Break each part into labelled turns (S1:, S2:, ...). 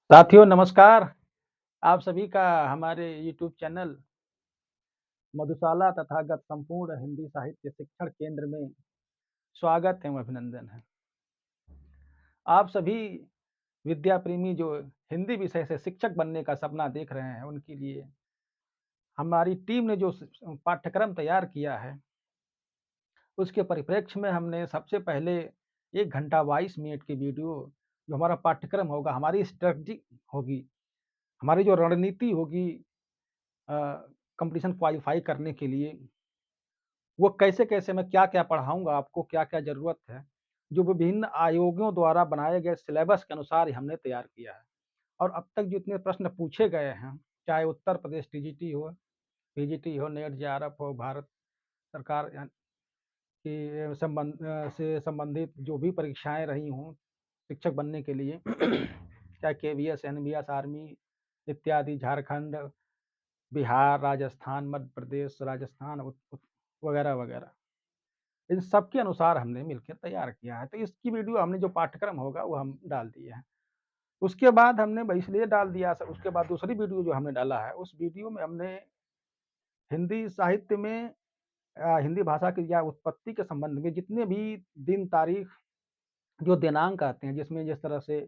S1: साथियों नमस्कार। आप सभी का हमारे यूट्यूब चैनल मधुशाला तथागत संपूर्ण हिंदी साहित्य शिक्षण केंद्र में स्वागत एवं अभिनंदन है। आप सभी विद्या प्रेमी जो हिंदी विषय से शिक्षक बनने का सपना देख रहे हैं, उनके लिए हमारी टीम ने जो पाठ्यक्रम तैयार किया है, उसके परिप्रेक्ष्य में हमने सबसे पहले 1 घंटा 22 मिनट की वीडियो जो हमारा पाठ्यक्रम होगा, हमारी स्ट्रेटजी होगी, हमारी जो रणनीति होगी अ, कॉम्पिटिशन क्वालीफाई करने के लिए वो कैसे-कैसे मैं क्या-क्या पढ़ाऊँगा आपको, क्या-क्या ज़रूरत है, जो विभिन्न आयोगों द्वारा बनाए गए सिलेबस के अनुसार ही हमने तैयार किया है। और अब तक जितने प्रश्न पूछे गए हैं, चाहे उत्तर प्रदेश टीजीटी हो, पीजीटी हो, नेट जेआरएफ हो, भारत सरकार की से संबंधित जो भी परीक्षाएँ रही हों, शिक्षक बनने के लिए, चाहे केवीएस, एनवीएस, आर्मी इत्यादि, झारखंड, बिहार, राजस्थान, मध्य प्रदेश, राजस्थान उत उत वगैरह-वगैरह। इन सब के अनुसार हमने मिलकर तैयार किया है। तो इसकी वीडियो हमने जो पाठ्यक्रम होगा वो हम डाल दिए हैं। उसके बाद हमने ब इसलिए डाल दिया स उसके बाद दूसरी वीडियो जो हमने डाला है, उस वीडियो में हमने हिंदी साहित्य में हिंदी भाषा की या उत्पत्ति के संबंध में जितने भी दिन, तारीख, जो दिनांक आते हैं, जिसमें जिस तरह से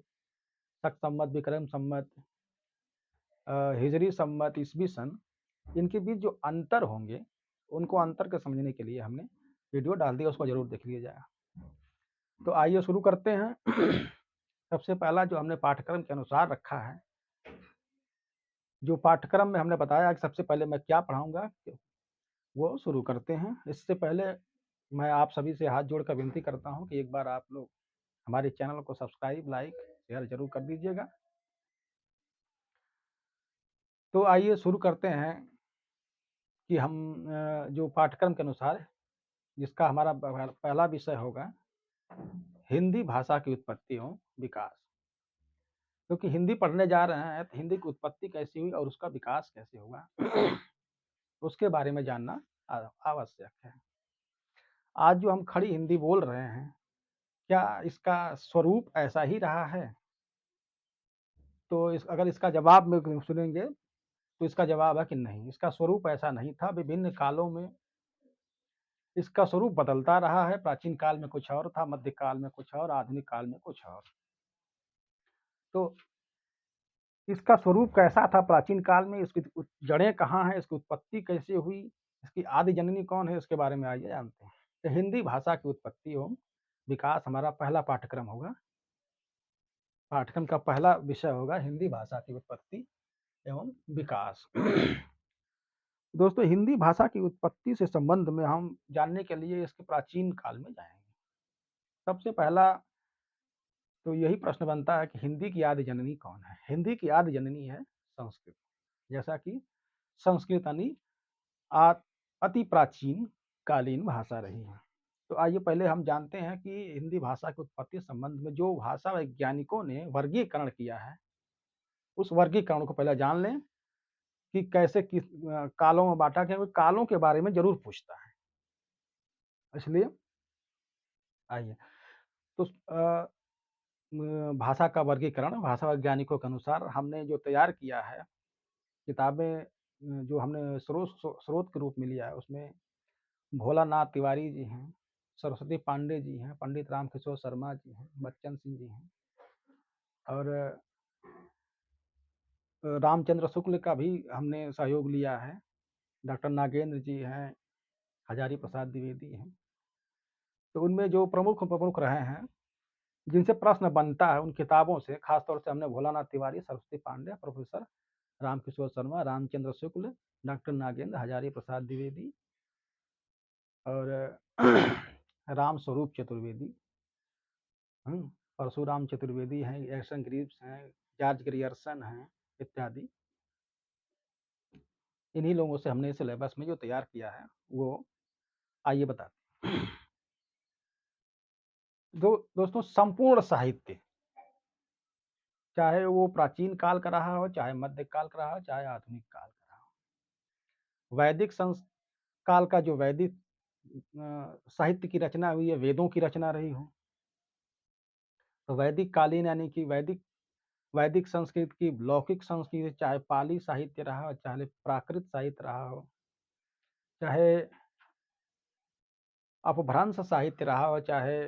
S1: शक संवत, विक्रम संवत, हिजरी संवत, ईसवी सन, इनके बीच जो अंतर होंगे, उनको अंतर को समझने के लिए हमने वीडियो डाल दिया, उसको ज़रूर देख लीजिएगा। तो आइए शुरू करते हैं। सबसे पहला जो हमने पाठ्यक्रम के अनुसार रखा है, जो पाठ्यक्रम में हमने बताया कि सबसे पहले मैं क्या पढ़ाऊँगा, वो शुरू करते हैं। इससे पहले मैं आप सभी से हाथ जोड़कर विनती करता हूँ कि एक बार आप लोग हमारे चैनल को सब्सक्राइब, लाइक, शेयर ज़रूर कर दीजिएगा। तो आइए शुरू करते हैं कि हम जो पाठ्यक्रम के अनुसार जिसका हमारा पहला विषय होगा, हिंदी भाषा की उत्पत्ति एवं विकास। क्योंकि हिंदी पढ़ने जा रहे हैं, तो हिंदी की उत्पत्ति कैसी हुई और उसका विकास कैसे होगा, उसके बारे में जानना आवश्यक है। आज जो हम खड़ी हिंदी बोल रहे हैं, क्या इसका स्वरूप ऐसा ही रहा है? तो अगर इसका जवाब में सुनेंगे, तो इसका जवाब है कि नहीं, इसका स्वरूप ऐसा नहीं था। विभिन्न कालों में इसका स्वरूप बदलता रहा है। प्राचीन काल में कुछ और था, मध्य काल में कुछ और, आधुनिक काल में कुछ और। तो इसका स्वरूप कैसा था प्राचीन काल में, इसकी जड़ें कहाँ हैं, इसकी उत्पत्ति कैसे हुई, इसकी आदि जननी कौन है, इसके बारे में आइए जानते हैं। तो हिंदी भाषा की उत्पत्ति एवं विकास हमारा पहला पाठ्यक्रम होगा। पाठ्यक्रम का पहला विषय होगा हिंदी भाषा की उत्पत्ति एवं विकास। दोस्तों, हिंदी भाषा की उत्पत्ति से संबंध में हम जानने के लिए इसके प्राचीन काल में जाएंगे। सबसे पहला तो यही प्रश्न बनता है कि हिंदी की आदि जननी कौन है। हिंदी की आदि जननी है संस्कृत। जैसा कि संस्कृत यानी अति प्राचीन कालीन भाषा रही है। तो आइए पहले हम जानते हैं कि हिंदी भाषा की उत्पत्ति संबंध में जो भाषा वैज्ञानिकों ने वर्गीकरण किया है, उस वर्गीकरण को पहले जान लें कि कैसे किस कालों में बांटा गया। कालों के बारे में जरूर पूछता है, इसलिए आइए तो भाषा का वर्गीकरण भाषा वैज्ञानिकों के अनुसार हमने जो तैयार किया है, किताबें जो हमने स्रोत के रूप में लिया है, उसमें भोलानाथ तिवारी जी हैं, सरस्वती पांडे जी हैं, पंडित रामकिशोर शर्मा जी हैं, बच्चन सिंह जी हैं और रामचंद्र शुक्ल का भी हमने सहयोग लिया है। डॉक्टर नागेंद्र जी हैं, हजारी प्रसाद द्विवेदी हैं। तो उनमें जो प्रमुख प्रमुख रहे हैं, जिनसे प्रश्न बनता है, उन किताबों से खासतौर से हमने भोलानाथ तिवारी, सरस्वती पांडे, प्रोफेसर रामकिशोर शर्मा, रामचंद्र शुक्ल, डॉक्टर नागेंद्र, हजारी प्रसाद द्विवेदी और राम स्वरूप चतुर्वेदी, परशुराम चतुर्वेदी हैं, एसन ग्रीव्स हैं, जॉर्ज ग्रियर्सन हैं इत्यादि। इन्हीं लोगों से हमने सिलेबस में जो तैयार किया है, वो आइए बताते हैं। दोस्तों, संपूर्ण साहित्य, चाहे वो प्राचीन काल का रहा हो, चाहे मध्य काल का रहा हो, चाहे आधुनिक काल का रहा हो, वैदिक काल का जो वैदिक साहित्य की रचना हुई है, वेदों की रचना रही हो, तो वैदिक कालीन यानी कि वैदिक वैदिक संस्कृत की, लौकिक संस्कृति, चाहे पाली साहित्य रहा हो, चाहे प्राकृत साहित्य रहा हो, चाहे अपभ्रंश साहित्य रहा हो, चाहे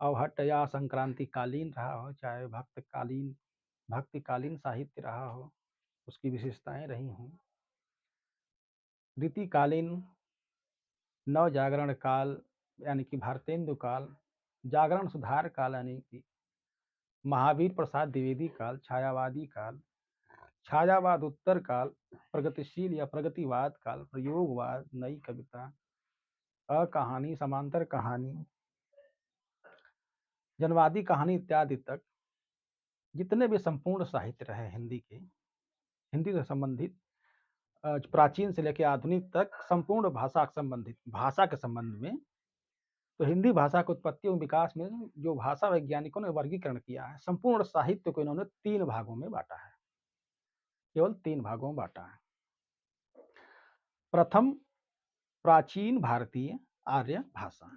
S1: अवहट्ट या संक्रांतिकालीन रहा हो, चाहे भक्तिकालीन साहित्य रहा हो, उसकी विशेषताएं रही हों। रीतिकालीन, नवजागरण काल यानी कि भारतेंदु काल, जागरण सुधार काल यानी कि महावीर प्रसाद द्विवेदी काल, छायावादी काल, छायावाद उत्तर काल, प्रगतिशील या प्रगतिवाद काल, प्रयोगवाद, नई कविता, कहानी, समांतर कहानी, जनवादी कहानी इत्यादि तक जितने भी संपूर्ण साहित्य रहे हिंदी के, हिंदी से संबंधित प्राचीन से लेकर आधुनिक तक संपूर्ण भाषा से संबंधित, भाषा के संबंध में, तो हिंदी भाषा की उत्पत्ति एवं विकास में जो भाषा वैज्ञानिकों ने वर्गीकरण किया है, संपूर्ण साहित्य को इन्होंने 3 भागों में बांटा है, केवल 3 भागों में बांटा है। प्रथम, प्राचीन भारतीय आर्य भाषा।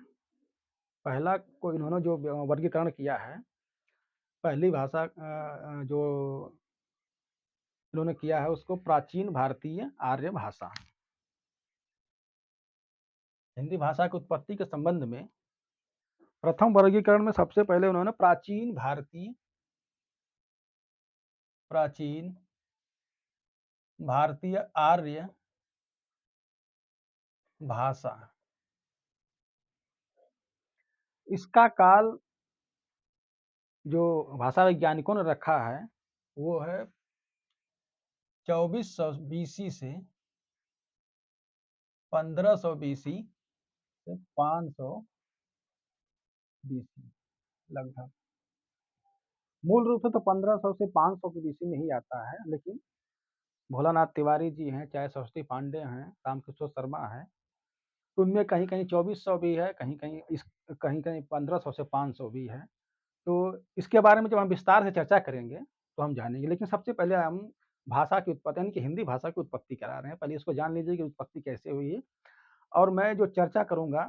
S1: पहला को इन्होंने जो वर्गीकरण किया है, पहली भाषा जो इन्होंने किया है उसको प्राचीन भारतीय आर्य भाषा। हिंदी भाषा की उत्पत्ति के संबंध में प्रथम वर्गीकरण में सबसे पहले उन्होंने प्राचीन भारतीय आर्य भाषा, इसका काल जो भाषा वैज्ञानिकों ने रखा है वो है 2400 बीसी से 1500 बीसी से 500 बीसी लगभग। मूल रूप से तो 1500 से 500 के बीसी में ही आता है, लेकिन भोलानाथ तिवारी जी हैं, चाहे सरस्वती पांडे हैं, रामकिशोर शर्मा है, तो उनमें कहीं कहीं 2400 भी है, कहीं कहीं 1500 से 500 भी है। तो इसके बारे में जब हम विस्तार से चर्चा करेंगे तो हम जानेंगे, लेकिन सबसे पहले हम भाषा की उत्पत्ति यानी कि हिंदी भाषा की उत्पत्ति करा रहे हैं। पहले इसको जान लीजिए कि उत्पत्ति कैसे हुई है, और मैं जो चर्चा करूंगा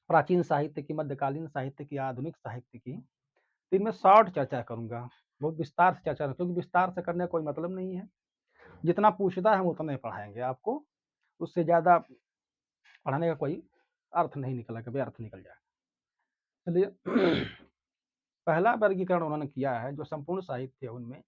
S1: प्राचीन साहित्य की, मध्यकालीन साहित्य की, आधुनिक साहित्य की, तो इनमें शॉर्ट चर्चा करूंगा, बहुत विस्तार से चर्चा, क्योंकि विस्तार से करने का कोई मतलब नहीं है। जितना पूछता है हम उतना ही पढ़ाएंगे आपको, उससे ज़्यादा पढ़ाने का कोई अर्थ नहीं निकला, कभी अर्थ निकल जाए। चलिए पहला वर्गीकरण उन्होंने किया है जो संपूर्ण साहित्य है उनमें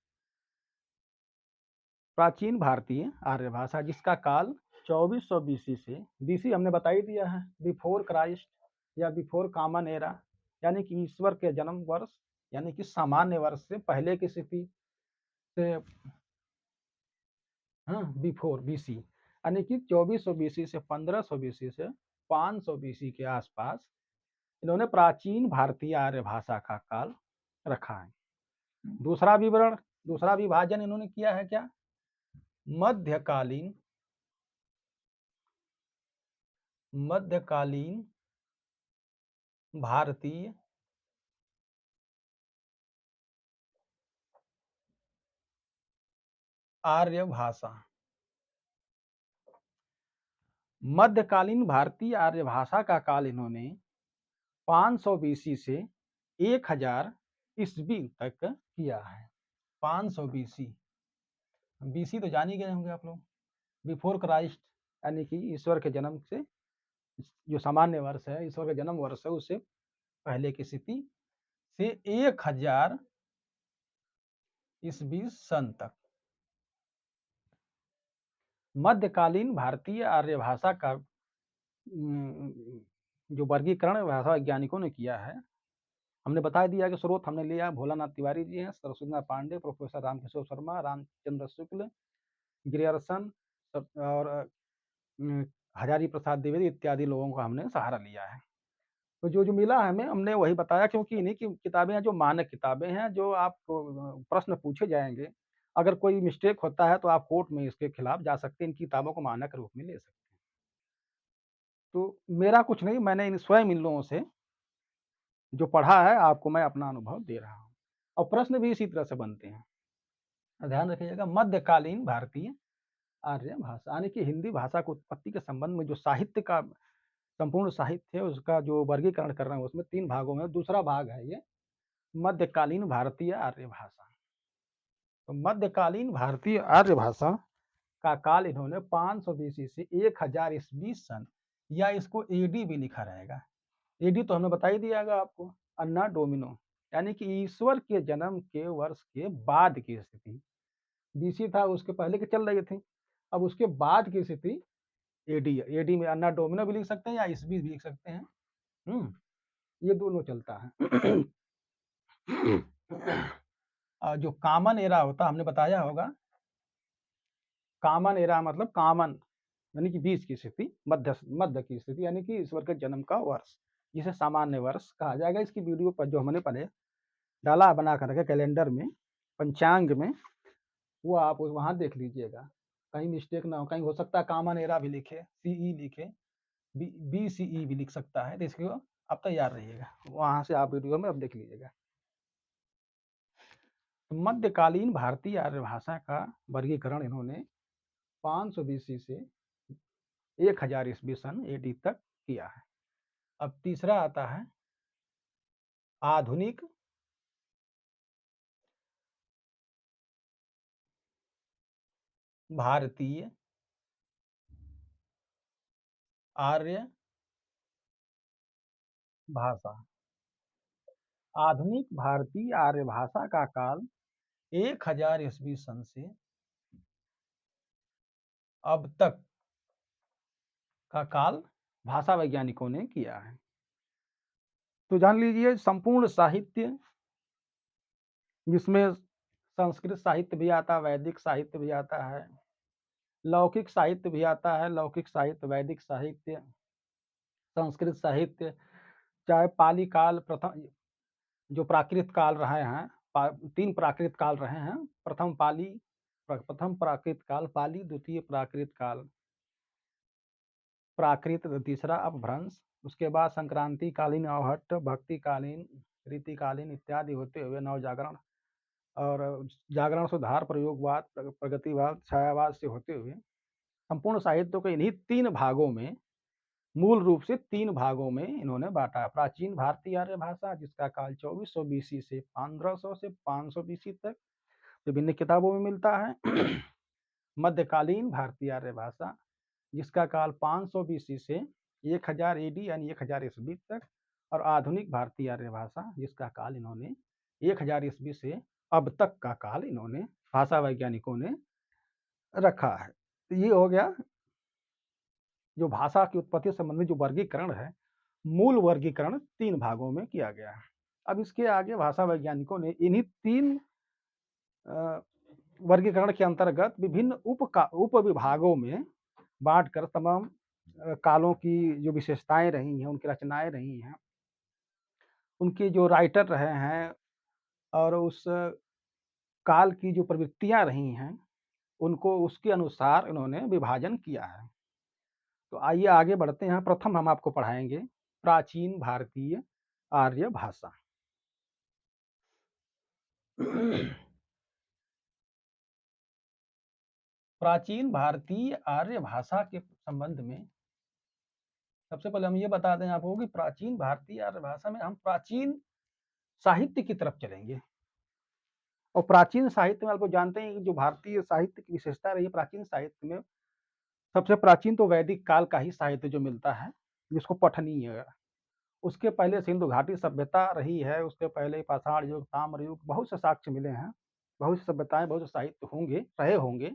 S1: प्राचीन भारतीय आर्य भाषा, जिसका काल 2400 बीसी से, बीसी हमने बता ही दिया है, बिफोर क्राइस्ट या बिफोर कॉमन एरा, यानी कि ईश्वर के जन्म वर्ष, यानी कि सामान्य वर्ष से पहले की स्थिति से, हाँ, बिफोर बीसी, यानी कि 2400 बीसी से 1500 बीसी से 500 बीसी के आसपास इन्होंने प्राचीन भारतीय आर्य भाषा का काल रखा है। दूसरा विभाजन इन्होंने किया है क्या, मध्यकालीन भारतीय आर्य भाषा। मध्यकालीन भारतीय आर्य भाषा का काल इन्होंने 500 बीसी से 1000 ईस्वी तक किया है। 500 बीसी, बीसी तो जान ही गए होंगे आप लोग, बिफोर क्राइस्ट, यानी कि ईश्वर के जन्म से, जो सामान्य वर्ष है, ईश्वर का जन्म वर्ष है, उससे पहले की स्थिति से 1000 ईस्वी सन तक। मध्यकालीन भारतीय आर्य भाषा का जो वर्गीकरण भाषा वैज्ञानिकों ने किया है, हमने बता दिया कि स्रोत हमने लिया भोलानाथ तिवारी जी हैं, सरस्वती पांडे, प्रोफेसर रामकिशोर शर्मा, रामचंद्र शुक्ल, ग्रियर्सन और हजारी प्रसाद द्विवेदी इत्यादि लोगों का हमने सहारा लिया है। तो जो जो मिला है हमें, हमने वही बताया, क्योंकि इन्हीं की किताबें हैं जो मानक किताबें हैं, जो आपको प्रश्न पूछे जाएंगे, अगर कोई मिस्टेक होता है तो आप कोर्ट में इसके खिलाफ जा सकते हैं, इन किताबों को मानक रूप में ले सकते हैं। तो मेरा कुछ नहीं, मैंने इन स्वयं इन लोगों से जो पढ़ा है आपको मैं अपना अनुभव दे रहा हूँ, और प्रश्न भी इसी तरह से बनते हैं। ध्यान रखिएगा, मध्यकालीन भारतीय आर्य भाषा, यानी कि हिंदी भाषा की उत्पत्ति के संबंध में जो साहित्य का संपूर्ण साहित्य है उसका जो वर्गीकरण कर रहे हैं उसमें 3 भागों में दूसरा भाग है ये मध्यकालीन भारतीय आर्य भाषा। तो मध्यकालीन भारतीय आर्य भाषा का काल इन्होंने 500 बीसी से 1000 ईस्वी सन, या इसको एडी भी लिखा रहेगा। एडी तो हमने बता ही दिया होगा आपको, अन्ना डोमिनो, यानी कि ईश्वर के जन्म के वर्ष के बाद की स्थिति। बीसी था, उसके पहले की चल रही थी, अब उसके बाद की स्थिति एडी है। एडी में अन्ना डोमिनो भी लिख सकते हैं या ईस्वी भी लिख सकते हैं। ये दोनों चलता है। जो कॉमन एरा होता हमने बताया होगा, कॉमन एरा मतलब कॉमन यानी कि बीच की स्थिति, मध्य मध्य की स्थिति, यानी कि ईश्वर के जन्म का वर्ष, जिसे सामान्य वर्ष कहा जाएगा। इसकी वीडियो पर जो हमने पहले डाला बना कर रखे कैलेंडर में, पंचांग में, वो आप वहाँ देख लीजिएगा, कहीं मिस्टेक ना हो। कहीं हो सकता है कॉमन एरा भी लिखे, सीई लिखे, बी सी ई भी लिख सकता है, तो इसको आप तैयार रहिएगा, वहाँ से आप वीडियो में अब देख लीजिएगा। मध्यकालीन भारतीय आर्य भाषा का वर्गीकरण इन्होंने 500 बीसी से 1000 ईस्वी सन एडी तक किया है। अब तीसरा आता है आधुनिक भारतीय आर्य भाषा। आधुनिक भारतीय आर्य भाषा का काल 1000 ईस्वी सन से अब तक का काल भाषा वैज्ञानिकों ने किया है। तो जान लीजिए, संपूर्ण साहित्य, जिसमें संस्कृत साहित्य भी आता है, वैदिक साहित्य भी आता है, लौकिक साहित्य भी आता है, लौकिक साहित्य, वैदिक साहित्य, संस्कृत साहित्य, चाहे पाली काल, प्रथम जो प्राकृत काल रहे हैं, 3 प्राकृत काल रहे हैं, प्रथम पाली, प्रथम प्राकृत काल पाली, द्वितीय प्राकृत काल प्राकृत, तीसरा अपभ्रंश, उसके बाद संक्रांति कालीन अवहट्ट, भक्ति कालीन, रीतिकालीन इत्यादि होते हुए नवजागरण और जागरण सुधार, प्रयोगवाद, प्रगतिवाद, छायावाद से होते हुए संपूर्ण साहित्य को इन्हीं 3 भागों में, मूल रूप से 3 भागों में इन्होंने बांटा। प्राचीन भारतीय आर्य भाषा, जिसका काल 2400 बीसी से 1500 से 500 बीसी तक विभिन्न किताबों में मिलता है। मध्यकालीन भारतीय आर्य भाषा, जिसका काल 500 बीसी से 1000 एडी यानी 1000 ईस्वी तक, और आधुनिक भारतीय आर्य भाषा, जिसका काल इन्होंने 1000 ईस्वी से अब तक का काल इन्होंने भाषा वैज्ञानिकों ने रखा है। तो ये हो गया जो भाषा की उत्पत्ति से संबंधित जो वर्गीकरण है, मूल वर्गीकरण 3 भागों में किया गया है। अब इसके आगे भाषा वैज्ञानिकों ने इन्हीं 3 वर्गीकरण के अंतर्गत विभिन्न उप विभागों में बांटकर तमाम कालों की जो विशेषताएं रही हैं, उनकी रचनाएं रही हैं, उनके जो राइटर रहे हैं, और उस काल की जो प्रवृत्तियां रही हैं, उनको उसके अनुसार इन्होंने विभाजन किया है। तो आइए आगे बढ़ते हैं। प्रथम हम आपको पढ़ाएंगे प्राचीन भारतीय आर्य भाषा। प्राचीन भारतीय आर्य भाषा के संबंध में सबसे पहले हम ये बता दें आपको कि प्राचीन भारतीय आर्य भाषा में हम प्राचीन साहित्य की तरफ चलेंगे। और प्राचीन साहित्य में आपको जानते हैं कि जो भारतीय साहित्य की विशेषता रही है, प्राचीन साहित्य में सबसे प्राचीन तो वैदिक काल का ही साहित्य जो मिलता है, जिसको पठनीय है। उसके पहले सिंधु घाटी सभ्यता रही है, उसके पहले पाषाण युग, ताम्र युग, बहुत से साक्ष्य मिले हैं, बहुत सी सभ्यताएं, बहुत से साहित्य होंगे, रहे होंगे,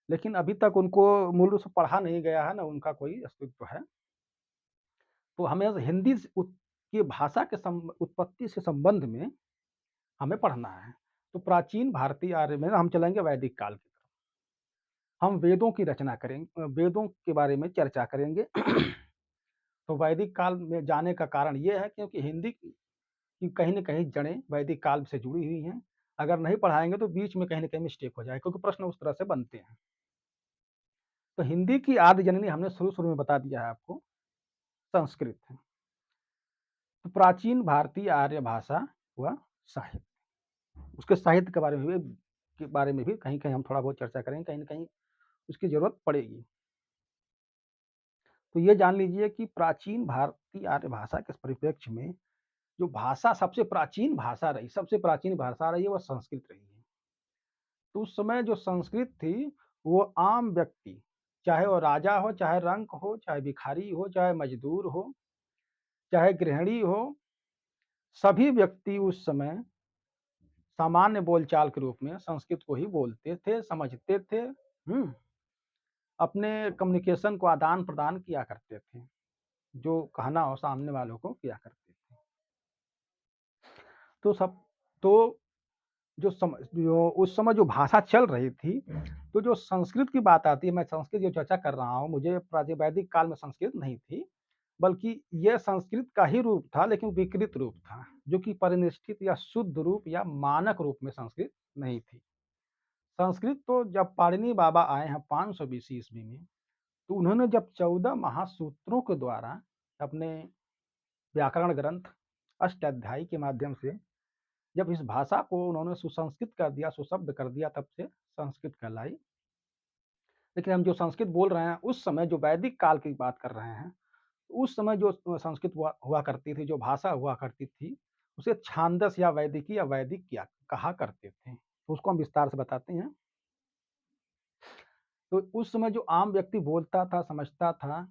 S1: लेकिन अभी तक उनको मूल रूप से पढ़ा नहीं गया है, ना उनका कोई अस्तित्व है। तो हमें हिंदी की भाषा के उत्पत्ति से संबंध में हमें पढ़ना है। तो प्राचीन भारतीय आर्य में हम चलेंगे वैदिक काल की तरफ। हम वेदों की रचना करेंगे, वेदों के बारे में चर्चा करेंगे। तो वैदिक काल में जाने का कारण ये है क्योंकि हिंदी की कहीं न कहीं जड़ें वैदिक काल से जुड़ी हुई हैं। अगर नहीं पढ़ाएँगे तो बीच में कहीं न कहीं मिस्टेक हो जाए, क्योंकि प्रश्न उस तरह से बनते हैं। तो हिंदी की आदि जननी हमने शुरू-शुरू में बता दिया है आपको, संस्कृत है। तो प्राचीन भारतीय आर्य भाषा व साहित्य, उसके साहित्य के बारे में भी कहीं-कहीं हम थोड़ा बहुत चर्चा करेंगे, कहीं न कहीं उसकी ज़रूरत पड़ेगी। तो ये जान लीजिए कि प्राचीन भारतीय आर्य भाषा के परिप्रेक्ष्य में जो भाषा सबसे प्राचीन भाषा रही, सबसे प्राचीन भाषा रही है, वह संस्कृत रही है। तो उस समय जो संस्कृत थी, वो आम व्यक्ति, चाहे वो राजा हो, चाहे रंक हो, चाहे भिखारी हो, चाहे मज़दूर हो, चाहे गृहिणी हो, सभी व्यक्ति उस समय सामान्य बोलचाल के रूप में संस्कृत को ही बोलते थे, समझते थे। अपने कम्युनिकेशन को आदान-प्रदान किया करते थे, जो कहना हो सामने वालों को किया करते थे। तो सब तो जो उस समय जो भाषा चल रही थी, तो जो संस्कृत की बात आती है, मैं संस्कृत की चर्चा कर रहा हूँ, मुझे प्राचीन-वैदिक काल में संस्कृत नहीं थी, बल्कि ये संस्कृत का ही रूप था, लेकिन विकृत रूप था, जो कि परिनिष्ठित या शुद्ध रूप या मानक रूप में संस्कृत नहीं थी। संस्कृत तो जब पाणिनि बाबा आए हैं 520 ईस्वी में, तो उन्होंने जब 14 महासूत्रों के द्वारा अपने व्याकरण ग्रंथ अष्टाध्यायी के माध्यम से जब इस भाषा को उन्होंने सुसंस्कृत कर दिया, सुशब्द कर दिया, तब से संस्कृत कहलाई। लेकिन हम जो संस्कृत बोल रहे हैं, उस समय जो वैदिक काल की बात कर रहे हैं, उस समय जो संस्कृत हुआ हुआ करती थी, जो भाषा हुआ करती थी, उसे छांदस या वैदिकी या वैदिक किया कहा करते थे। तो उसको हम विस्तार से बताते हैं। तो उस समय जो आम व्यक्ति बोलता था, समझता था,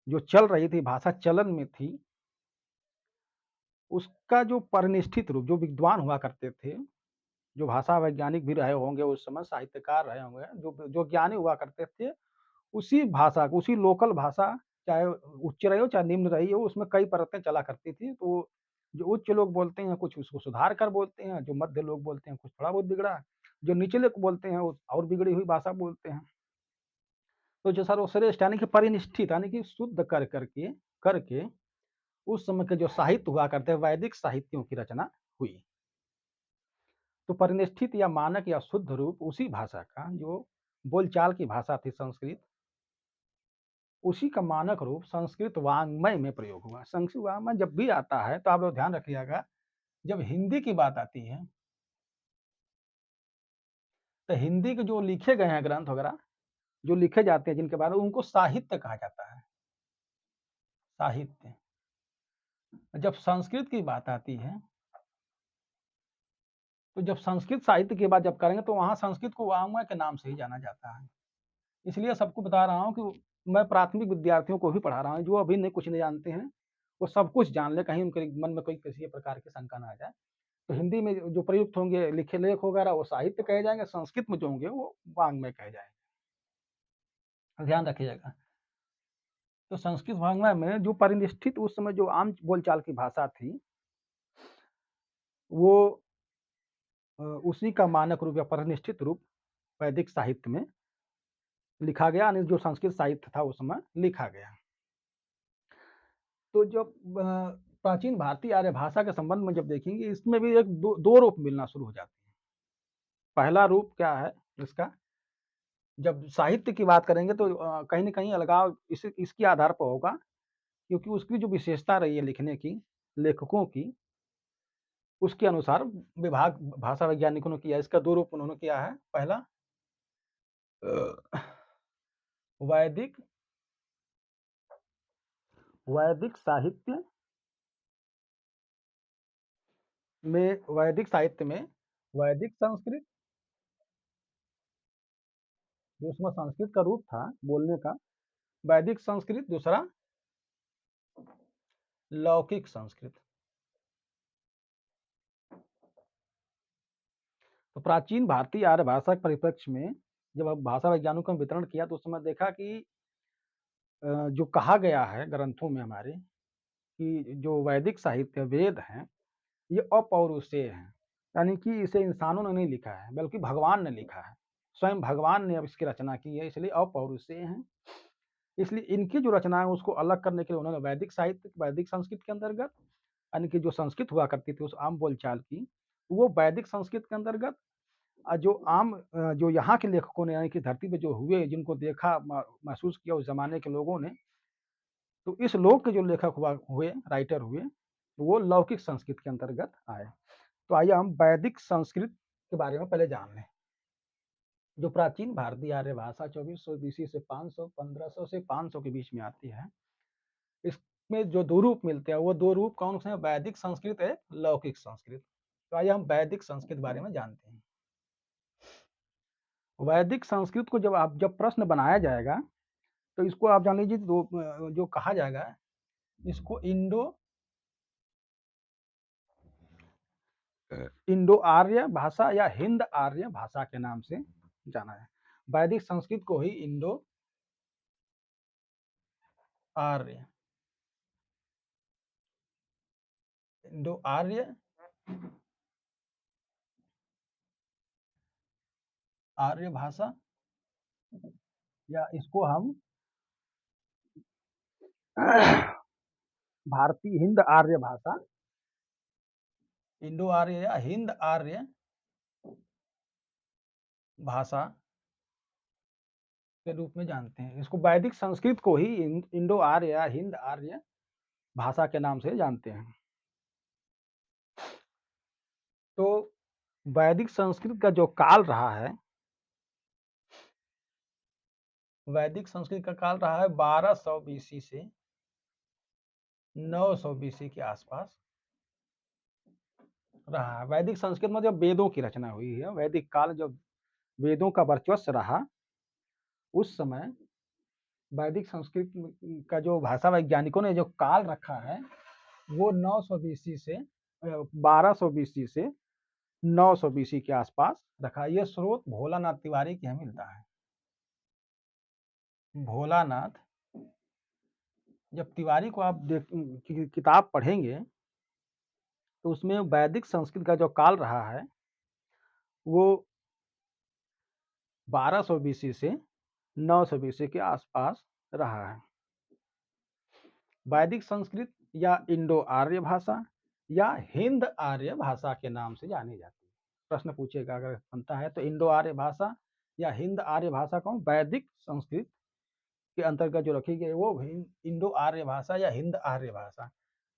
S1: जो चल रही थी, भाषा चलन में थी, उसका जो परिनिष्ठित रूप, जो विद्वान हुआ करते थे, जो भाषा वैज्ञानिक भी रहे होंगे उस समय, साहित्यकार रहे होंगे, जो जो ज्ञानी हुआ करते थे, उसी भाषा को, उसी लोकल भाषा, चाहे उच्च रही हो, चाहे निम्न रही हो, उसमें कई परतें चला करती थी। तो जो उच्च लोग बोलते हैं, कुछ उसको सुधार कर बोलते हैं, जो मध्य लोग बोलते हैं, कुछ थोड़ा बहुत बिगड़ा, जो निचले को बोलते हैं, वो और बिगड़ी हुई भाषा बोलते हैं। तो जो सर्वश्रेष्ठ यानी कि परिनिष्ठित यानी कि शुद्ध करके उस समय के जो साहित्य हुआ करते हैं, वैदिक साहित्यों की रचना हुई। तो परिनिष्ठित या मानक या शुद्ध रूप उसी भाषा का, जो बोलचाल की भाषा थी संस्कृत, उसी का मानक रूप संस्कृत वाङ्मय में प्रयोग हुआ। संस्कृत वाङ्मय जब भी आता है, तो आप लोग ध्यान रखिएगा, जब हिंदी की बात आती है, तो हिंदी के जो लिखे गए हैं ग्रंथ वगैरह, जो लिखे जाते हैं जिनके बारे में, उनको साहित्य कहा जाता है, साहित्य। जब संस्कृत की बात आती है, तो जब संस्कृत साहित्य की बात जब करेंगे, तो वहाँ संस्कृत को वाङ्मय के नाम से ही जाना जाता है। इसलिए सबको बता रहा हूँ कि मैं प्राथमिक विद्यार्थियों को भी पढ़ा रहा हूँ, जो अभी नहीं कुछ नहीं जानते हैं, वो सब कुछ जान लें, कहीं उनके मन में कोई किसी प्रकार की शंका ना आ जाए। तो हिंदी में जो प्रयुक्त होंगे लिखे लेख वगैरह, वो साहित्य कहे जाएँगे, संस्कृत में जो होंगे वो वाङ्मय कहे जाएँगे। ध्यान रखिएगा। तो संस्कृत वाङ्मय में जो परिनिष्ठित उस समय जो आम बोलचाल की भाषा थी, वो उसी का मानक रूप या परिनिष्ठित रूप वैदिक साहित्य में लिखा गया, यानी जो संस्कृत साहित्य था उस समय लिखा गया। तो जब प्राचीन भारतीय आर्य भाषा के संबंध में जब देखेंगे, इसमें भी एक दो रूप मिलना शुरू हो जाते हैं। पहला रूप क्या है इसका, जब साहित्य की बात करेंगे, तो कहीं न कहीं अलगाव इसके आधार पर होगा, क्योंकि उसकी जो विशेषता रही है लिखने की, लेखकों की, उसके अनुसार विभाग भाषा वैज्ञानिकों ने किया। इसका 2 रूप उन्होंने किया है। पहला अ, वैदिक वैदिक साहित्य वैदिक साहित्य में वैदिक संस्कृत, जो उसमें संस्कृत का रूप था बोलने का, वैदिक संस्कृत, दूसरा लौकिक संस्कृत। तो प्राचीन भारतीय आर्य भाषा के परिप्रेक्ष्य में जब अब भाषा वैज्ञानिकों ने वितरण किया, तो उस समय देखा कि जो कहा गया है ग्रंथों में हमारे, कि जो वैदिक साहित्य वेद हैं, ये अपौरुषेय हैं। यानी कि इसे इंसानों ने नहीं लिखा है, बल्कि भगवान ने लिखा है। स्वयं भगवान ने अब इसकी रचना की है, इसलिए अपौरुषेय हैं। इसलिए इनकी जो रचना है, उसको अलग करने के लिए उन्होंने वैदिक साहित्य, वैदिक संस्कृत के अंतर्गत, यानी कि जो संस्कृत हुआ करती थी उस आम बोलचाल की, वो वैदिक संस्कृत के अंतर्गत, जो आम जो यहाँ के लेखकों ने, यानी कि धरती पे जो हुए, जिनको देखा महसूस किया उस ज़माने के लोगों ने, तो इस लोक के जो लेखक हुए, राइटर हुए, वो लौकिक संस्कृत के अंतर्गत आए। तो आइए हम वैदिक संस्कृत के बारे में पहले जान लें। जो प्राचीन भारतीय आर्य भाषा 2400 बीसी से 500, 1500 से 500 के बीच में आती है, इसमें जो 2 रूप मिलते हैं, वो 2 रूप कौन से हैं? वैदिक संस्कृत है, लौकिक संस्कृत। तो आइए हम वैदिक संस्कृत के बारे में जानते हैं। वैदिक संस्कृत को जब प्रश्न बनाया जाएगा, तो इसको आप जान लीजिए जो कहा जाएगा, इसको इंडो आर्य भाषा या हिंद आर्य भाषा के नाम से जाना है। वैदिक संस्कृत को ही इंडो आर्य आर्य भाषा, या इसको हम भारतीय हिंद आर्य भाषा, इंडो आर्य या हिंद आर्य भाषा के रूप में जानते हैं। इसको वैदिक संस्कृत को ही इंडो आर्य या हिंद आर्य भाषा के नाम से जानते हैं। तो वैदिक संस्कृत का जो काल रहा है, वैदिक संस्कृत का काल रहा है 1200 बीसी से 900 बीसी के आसपास रहा है। वैदिक संस्कृत में जब वेदों की रचना हुई है, वैदिक काल जब वेदों का वर्चस्व रहा, उस समय वैदिक संस्कृत का जो भाषा वैज्ञानिकों ने जो काल रखा है, वो 900 बीसी से 1200 बीसी से 900 बीसी के आसपास रखा। यह स्रोत भोलानाथ तिवारी के यहाँ मिलता है। भोलानाथ, जब तिवारी को आप किताब पढ़ेंगे, तो उसमें वैदिक संस्कृत का जो काल रहा है, वो 1200 बीसी से 900 बीसी के आसपास रहा है। वैदिक संस्कृत या इंडो आर्य भाषा या हिंद आर्य भाषा के नाम से जानी जाती है। प्रश्न पूछेगा अगर बनता है तो इंडो आर्य भाषा या हिंद आर्य भाषा को वैदिक संस्कृत के अंतर्गत जो रखी गई, वो इंडो आर्य भाषा या हिंद आर्य भाषा।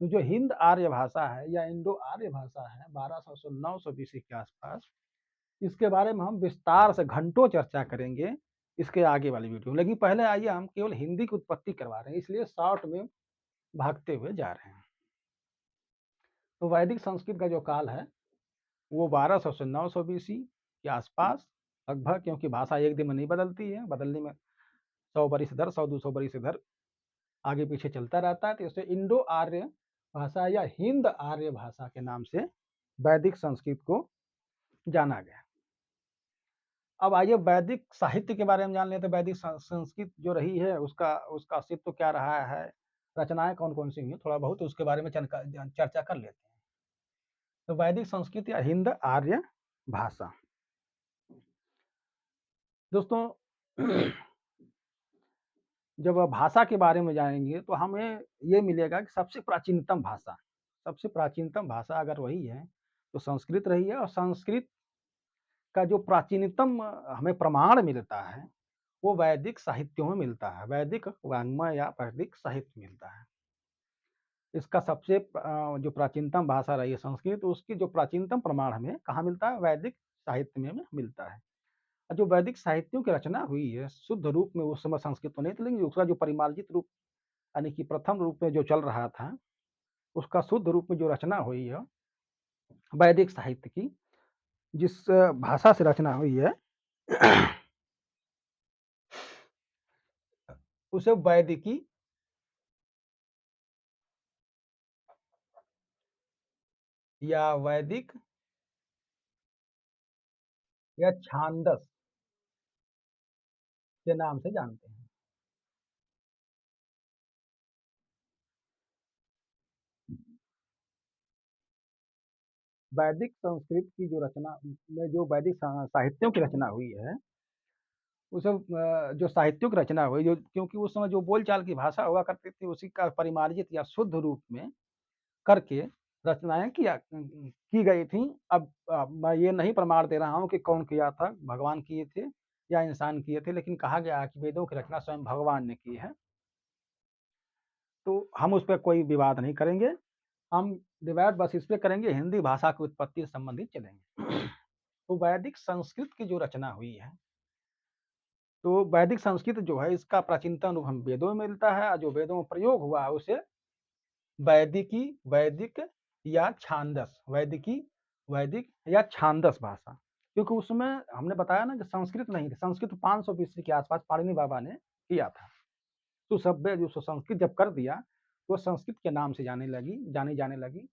S1: तो जो हिंद आर्य भाषा है या इंडो आर्य भाषा है 1200 से 900 बीसी के आसपास, इसके बारे में हम विस्तार से घंटों चर्चा करेंगे इसके आगे वाली वीडियो। लेकिन पहले आइए, हम केवल हिंदी की उत्पत्ति करवा रहे हैं, इसलिए शॉर्ट में भागते हुए जा रहे हैं। तो वैदिक संस्कृत का जो काल है, वो 1200 से 900 बीसी के आसपास लगभग, क्योंकि भाषा एक दिन में नहीं बदलती है, बदलने में 100 बरिस इधर 100-200 बरिस इधर आगे पीछे चलता रहता है। तो इसे इंडो आर्य भाषा या हिंद आर्य भाषा के नाम से वैदिक संस्कृत को जाना गया। अब आइए वैदिक साहित्य के बारे में जान लेते हैं। वैदिक संस्कृत जो रही है, उसका अस्तित्व क्या रहा है, रचनाएं कौन कौन सी हुई, थोड़ा बहुत उसके बारे में चर्चा कर लेते हैं। तो वैदिक संस्कृत या हिंद आर्य भाषा, दोस्तों जब भाषा के बारे में जानेंगे तो हमें ये मिलेगा कि सबसे प्राचीनतम भाषा अगर वही है तो संस्कृत रही है। और संस्कृत का जो प्राचीनतम हमें प्रमाण मिलता है, वो वैदिक साहित्यों में मिलता है, वैदिक वाङ्मय या वैदिक साहित्य मिलता है। इसका सबसे जो प्राचीनतम भाषा रही है संस्कृत, उसकी जो प्राचीनतम प्रमाण हमें कहाँ मिलता है, वैदिक साहित्य में मिलता है। और जो वैदिक साहित्यों की रचना हुई है शुद्ध रूप में, उस समय संस्कृत तो नहीं थी, लेकिन उसका जो परिमार्जित रूप यानी कि प्रथम रूप में जो चल रहा था, उसका शुद्ध रूप में जो रचना हुई है वैदिक साहित्य की, जिस भाषा से रचना हुई है उसे वैदिकी या वैदिक या छांदस के नाम से जानते हैं। वैदिक संस्कृत की जो रचना में जो वैदिक साहित्यों की रचना हुई है, उस जो साहित्यों की रचना हुई, जो क्योंकि उस समय जो बोलचाल की भाषा हुआ करती थी, उसी का परिमार्जित या शुद्ध रूप में करके रचनाएं की गई थी। अब मैं ये नहीं प्रमाण दे रहा हूँ कि कौन किया था, भगवान किए थे या इंसान किए थे, लेकिन कहा गया कि वेदों की रचना स्वयं भगवान ने की है। तो हम उस पर कोई विवाद नहीं करेंगे, हम विवाद बस इस पे करेंगे, हिंदी भाषा की उत्पत्ति से संबंधित चलेंगे। तो वैदिक संस्कृत की जो रचना हुई है, तो वैदिक संस्कृत जो है, इसका प्राचीनतम रूप हम वेदों में मिलता है, और जो वेदों में प्रयोग हुआ है उसे वैदिकी, वैदिक या छांदस, वैदिकी, वैदिक या छांदस भाषा क्योंकि उसमें हमने बताया ना कि संस्कृत नहीं थी, संस्कृत 500 बीसी के आसपास पाणिनि बाबा ने किया था। तो सभ्य जो संस्कृत जब कर दिया, तो संस्कृत के नाम से जानी जाने लगी।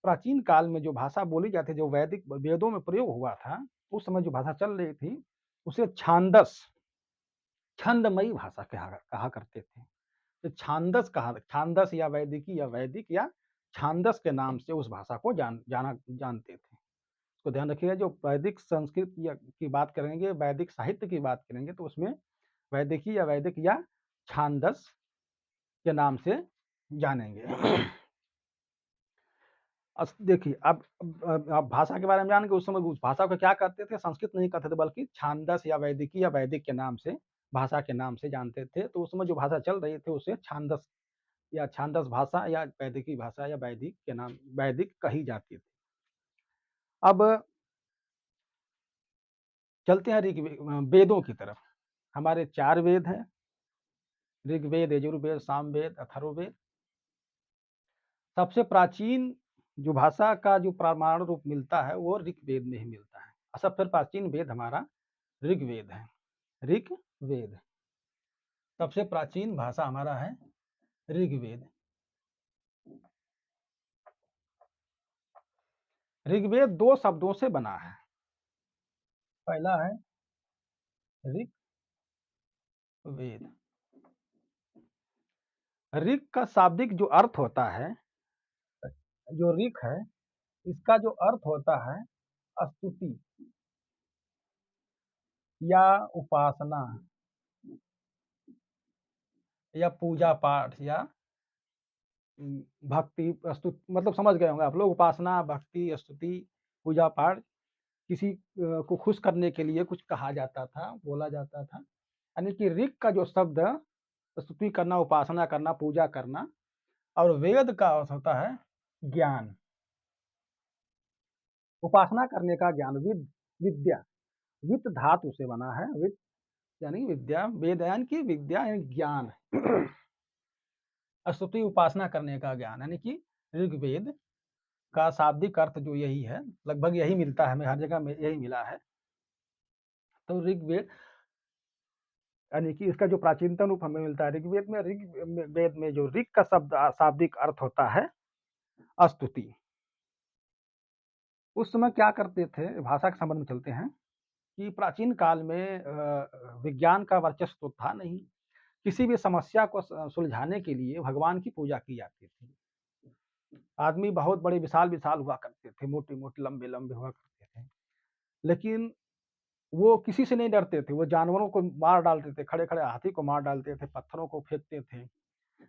S1: प्राचीन काल में जो भाषा बोली जाती थी, जो वैदिक वेदों में प्रयोग हुआ था, उस समय जो भाषा चल रही थी, उसे छांदस, छंदमयी भाषा कहा कहा करते थे। तो छांदस या वैदिकी या वैदिक या छांदस के नाम से उस भाषा को जानते थे। तो ध्यान रखिएगा, जो वैदिक संस्कृत या की बात करेंगे, वैदिक साहित्य की बात करेंगे, तो उसमें वैदिकी या वैदिक या छांदस के नाम से जानेंगे। देखिए, अब भाषा के बारे में जान के उस समय उस भाषा को क्या कहते थे, संस्कृत नहीं कहते थे, बल्कि छांदस या वैदिकी या वैदिक के नाम से, भाषा के नाम से जानते थे। तो उस समय जो भाषा चल रही थी, उसे छांदस या छांदस भाषा या वैदिकी भाषा या वैदिक के नाम वैदिक कही जाती थी। अब चलते हैं वेदों की तरफ। हमारे 4 वेद हैं, ऋग्वेद, यजुर्वेद, सामवेद, अथर्ववेद। सबसे प्राचीन जो भाषा का जो प्रमाण रूप मिलता है, वो ऋग्वेद में ही मिलता है। सबसे प्राचीन वेद हमारा ऋग्वेद है। ऋग्वेद सबसे प्राचीन भाषा हमारा है ऋग्वेद। ऋग्वेद 2 शब्दों से बना है। पहला है ऋग्वेद। ऋग का शाब्दिक जो अर्थ होता है, जो ऋग है, इसका जो अर्थ होता है स्तुति या उपासना या पूजा पाठ या भक्ति, मतलब समझ गए होंगे आप लोग। उपासना, भक्ति, स्तुति, पूजा पाठ, किसी को खुश करने के लिए कुछ कहा जाता था, बोला जाता था। यानी कि ऋग का जो शब्द स्तुति करना, उपासना करना, पूजा करना, और वेद का अर्थ होता है ज्ञान, उपासना करने का ज्ञान, विद्या। वित्त धातु से बना है, वित्त यानी विद्या, वेद यानी कि विद्या यानी ज्ञान। स्तुति उपासना करने का ज्ञान, यानी कि ऋग्वेद का शाब्दिक अर्थ जो यही है, लगभग यही मिलता है, हमें हर जगह में यही मिला है। तो ऋग्वेद यानी कि इसका जो प्राचीनतम रूप हमें मिलता है ऋग्वेद में। ऋग्वेद में जो ऋग का शब्द शाब्दिक अर्थ होता है स्तुति। उस समय क्या करते थे, भाषा के संबंध में चलते हैं, कि प्राचीन काल में विज्ञान का वर्चस्व तो था नहीं। किसी भी समस्या को सुलझाने के लिए भगवान की पूजा की जाती थी। आदमी बहुत बड़े विशाल-विशाल हुआ करते थे, मोटे-मोटे, लंबे-लंबे हुआ करते थे। लेकिन वो किसी से नहीं डरते थे, वो जानवरों को मार डालते थे, खड़े-खड़े हाथी को मार डालते थे, पत्थरों को फेंकते थे।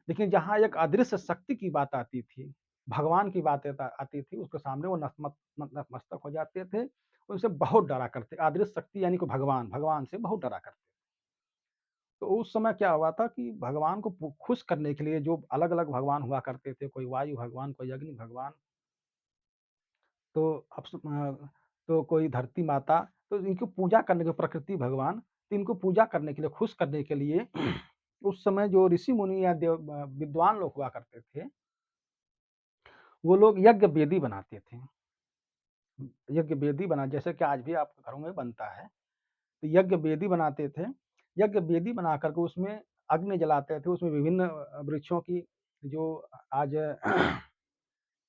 S1: लेकिन जहाँ एक अदृश्य शक्ति की बात आती थी, भगवान की बात आती थी, उसके सामने वो नतमस्तक हो जाते थे, उनसे बहुत डरा करते। अदृश्य शक्ति यानी कि भगवान, भगवान से बहुत डरा करते। तो उस समय क्या हुआ था कि भगवान को खुश करने के लिए जो अलग-अलग भगवान हुआ करते थे, कोई वायु भगवान, कोई अग्नि भगवान, तो तो कोई धरती माता, तो इनकी पूजा करने के प्रकृति भगवान, तो इनको पूजा करने के लिए, खुश करने के लिए उस समय जो ऋषि मुनि या विद्वान लोग हुआ करते थे, वो लोग यज्ञ वेदी बनाते थे। यज्ञ वेदी बना, जैसे कि आज भी आपके घरों में बनता है। तो यज्ञ वेदी बनाते थे। यज्ञ वेदी बना कर के उसमें अग्नि जलाते थे, उसमें विभिन्न वृक्षों की जो आज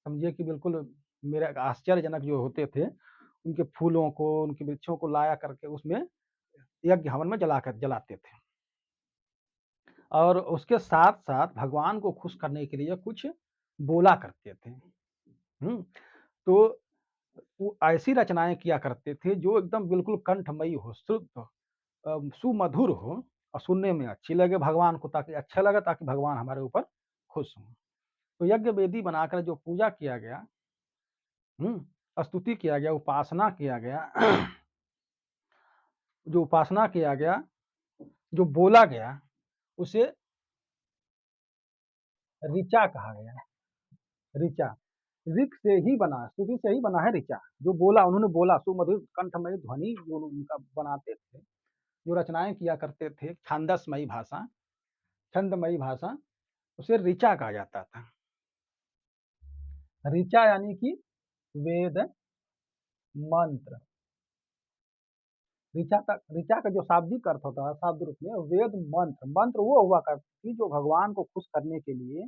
S1: समझिए कि बिल्कुल मेरा आश्चर्यजनक जो होते थे, उनके फूलों को, उनके वृक्षों को लाया करके उसमें यज्ञ हवन में जलाते थे। और उसके साथ-साथ भगवान को खुश करने के लिए कुछ बोला करते थे। हुँ? तो वो ऐसी रचनाएँ किया करते थे जो एकदम बिल्कुल कंठमयी हो, शुद्ध, सुमधुर हो और सुनने में अच्छी लगे भगवान को, ताकि अच्छा लगे, ताकि भगवान हमारे ऊपर खुश हों। तो यज्ञ वेदी बनाकर जो पूजा किया गया, स्तुति किया गया, उपासना किया गया, जो उपासना किया गया, जो बोला गया, उसे ऋचा कहा गया है। ऋचा, ऋक से ही बना, स्तुति से ही बना है ऋचा। जो बोला, उन्होंने बोला, सुमधुर कंठमय ध्वनि जो उनका बनाते थे, जो रचनाएँ किया करते थे, छांदसमयी भाषा, छंदमयी भाषा, उसे ऋचा कहा जाता था। ऋचा यानी कि वेद, मंत्र, ऋचा का जो शाब्दिक अर्थ होता है शब्द रूप में वेद मंत्र, मंत्र वो हुआ करती थी जो भगवान को खुश करने के लिए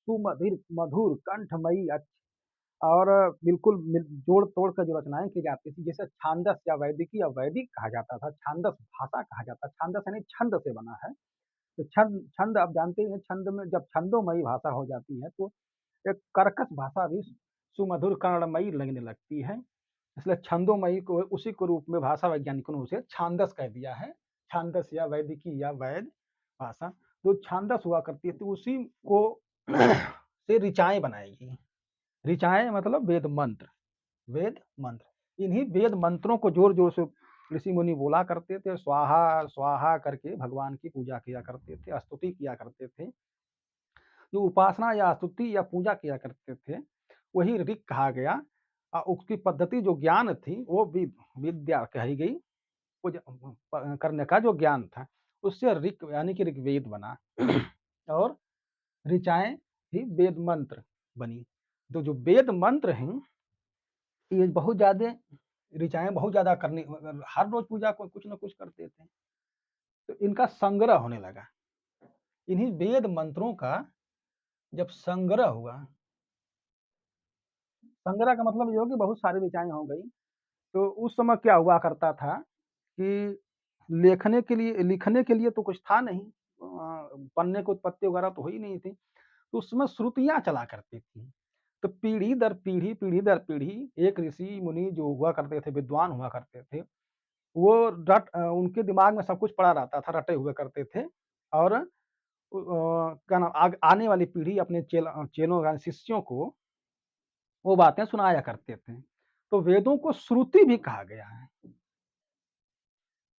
S1: सुमधुर मधुर कंठमयी और बिल्कुल जोड़-तोड़ कर जो रचनाएँ की जाती थी, जैसे छांदस या वैदिकी या वैदिक कहा जाता था, छांदस भाषा कहा जाता है, छांदस यानी छंद से बना है। तो छंद छंद आप जानते ही हैं, छंद में जब छंदोमयी भाषा हो जाती है, तो एक कर्कश भाषा भी सुमधुर कर्णमयी लगने लगती है। इसलिए छंदोमयी को उसी को रूप में भाषा वैज्ञानिकों ने उसे छांदस कह दिया है। छांदस या वैदिकी या वैद भाषा, जो छांदस हुआ करती थी उसी को से ऋचाएँ बनाई गई। ऋचाएँ मतलब वेद मंत्र, वेद मंत्र। इन्हीं वेद मंत्रों को जोर-जोर से ऋषि मुनि बोला करते थे, स्वाहा, स्वाहा करके भगवान की पूजा किया करते थे, स्तुति किया करते थे। जो उपासना या स्तुति या पूजा किया करते थे, वही ऋक कहा गया। उसकी पद्धति जो ज्ञान थी, वो विद्या कही गई। पूजा करने का जो ज्ञान था, उससे ऋक यानी कि ऋग्वेद बना और ऋचाएँ ही वेद मंत्र बनी। तो जो वेद मंत्र हैं, ये बहुत ज़्यादा ऋचाएँ बहुत ज़्यादा करनी हर रोज़ पूजा को कुछ न कुछ करते थे, तो इनका संग्रह होने लगा। इन्हीं वेद मंत्रों का जब संग्रह हुआ, संग्रह का मतलब ये हो कि बहुत सारी ऋचाएँ हो गई, तो उस समय क्या हुआ करता था कि लिखने के लिए तो कुछ था नहीं, पन्ने की उत्पत्ति वगैरह तो हुई नहीं थी, तो उसमें श्रुतियाँ चला करती थी। तो पीढ़ी दर पीढ़ी एक ऋषि मुनि जो हुआ करते थे, विद्वान हुआ करते थे, वो उनके दिमाग में सब कुछ पड़ा रहता था, रटे हुए करते थे और क्या नाम आने वाली पीढ़ी अपने चेलों यानी शिष्यों को वो बातें सुनाया करते थे। तो वेदों को श्रुति भी कहा गया है।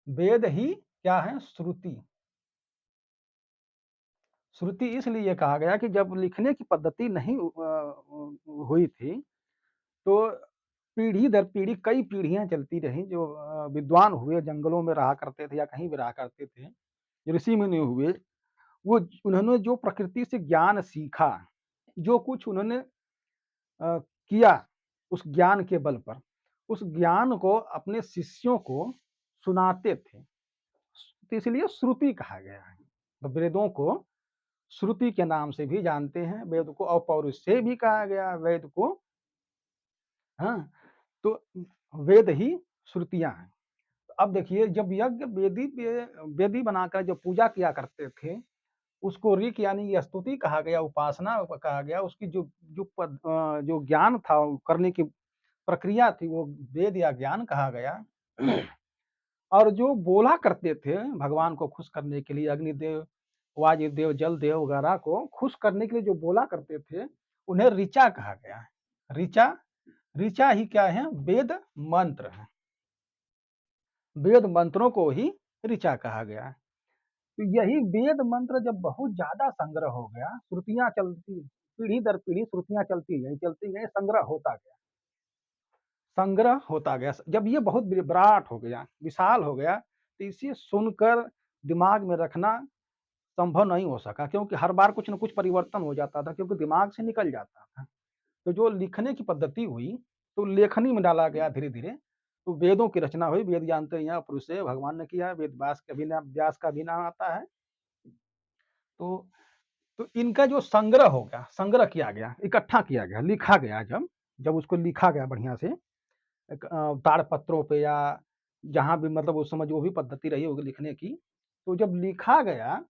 S1: वेद ही क्या है? श्रुति। श्रुति इसलिए कहा गया कि जब लिखने की पद्धति नहीं हुई थी, तो पीढ़ी दर पीढ़ी कई पीढ़ियाँ चलती रहीं जो विद्वान हुए, जंगलों में रहा करते थे या कहीं भी रहा करते थे, ऋषि-मुनि हुए, वो उन्होंने जो प्रकृति से ज्ञान सीखा, जो कुछ उन्होंने किया उस ज्ञान के बल पर, उस ज्ञान को अपने शिष्यों को सुनाते थे। तो इसलिए श्रुति कहा गया है। तो वेदों को श्रुति के नाम से भी जानते हैं, वेद को अपौरुष से भी कहा गया, वेद को हाँ, तो वेद ही श्रुतियाँ हैं। अब देखिए जब यज्ञ वेदी बनाकर जब पूजा किया करते थे, उसको ऋक यानी कि स्तुति कहा गया, उपासना कहा गया, उसकी जो ज्ञान था वो करने की प्रक्रिया थी वो वेद या ज्ञान कहा गया। और जो बोला करते थे भगवान को खुश करने के लिए अग्निदेव, वायुदेव, जलदेव वगैरह को खुश करने के लिए जो बोला करते थे, उन्हें ऋचा कहा गया है। ऋचा ऋचा ही क्या है? वेद मंत्र हैं। वेद मंत्रों को ही ऋचा कहा गया है। तो यही वेद मंत्र जब बहुत ज़्यादा संग्रह हो गया, श्रुतियाँ चलती पीढ़ी दर पीढ़ी श्रुतियाँ चलती गई, संग्रह होता गया। जब ये बहुत विराट हो गया, विशाल हो गया, तो इसे सुनकर दिमाग में रखना संभव नहीं हो सका क्योंकि हर बार कुछ न कुछ परिवर्तन हो जाता था क्योंकि दिमाग से निकल जाता था। तो जो लिखने की पद्धति हुई, तो लेखनी में डाला गया धीरे-धीरे, तो वेदों की रचना हुई। वेद जानते हैं यहाँ पुरुष से भगवान ने किया है, वेद व्यास का भी नाम आता है। तो इनका जो संग्रह हो गया, संग्रह किया गया, इकट्ठा किया गया, लिखा गया जब उसको लिखा गया बढ़िया से ताड़पत्रों पे या जहाँ भी मतलब उस समय जो भी पद्धति रही होगी लिखने की, तो जब लिखा गया,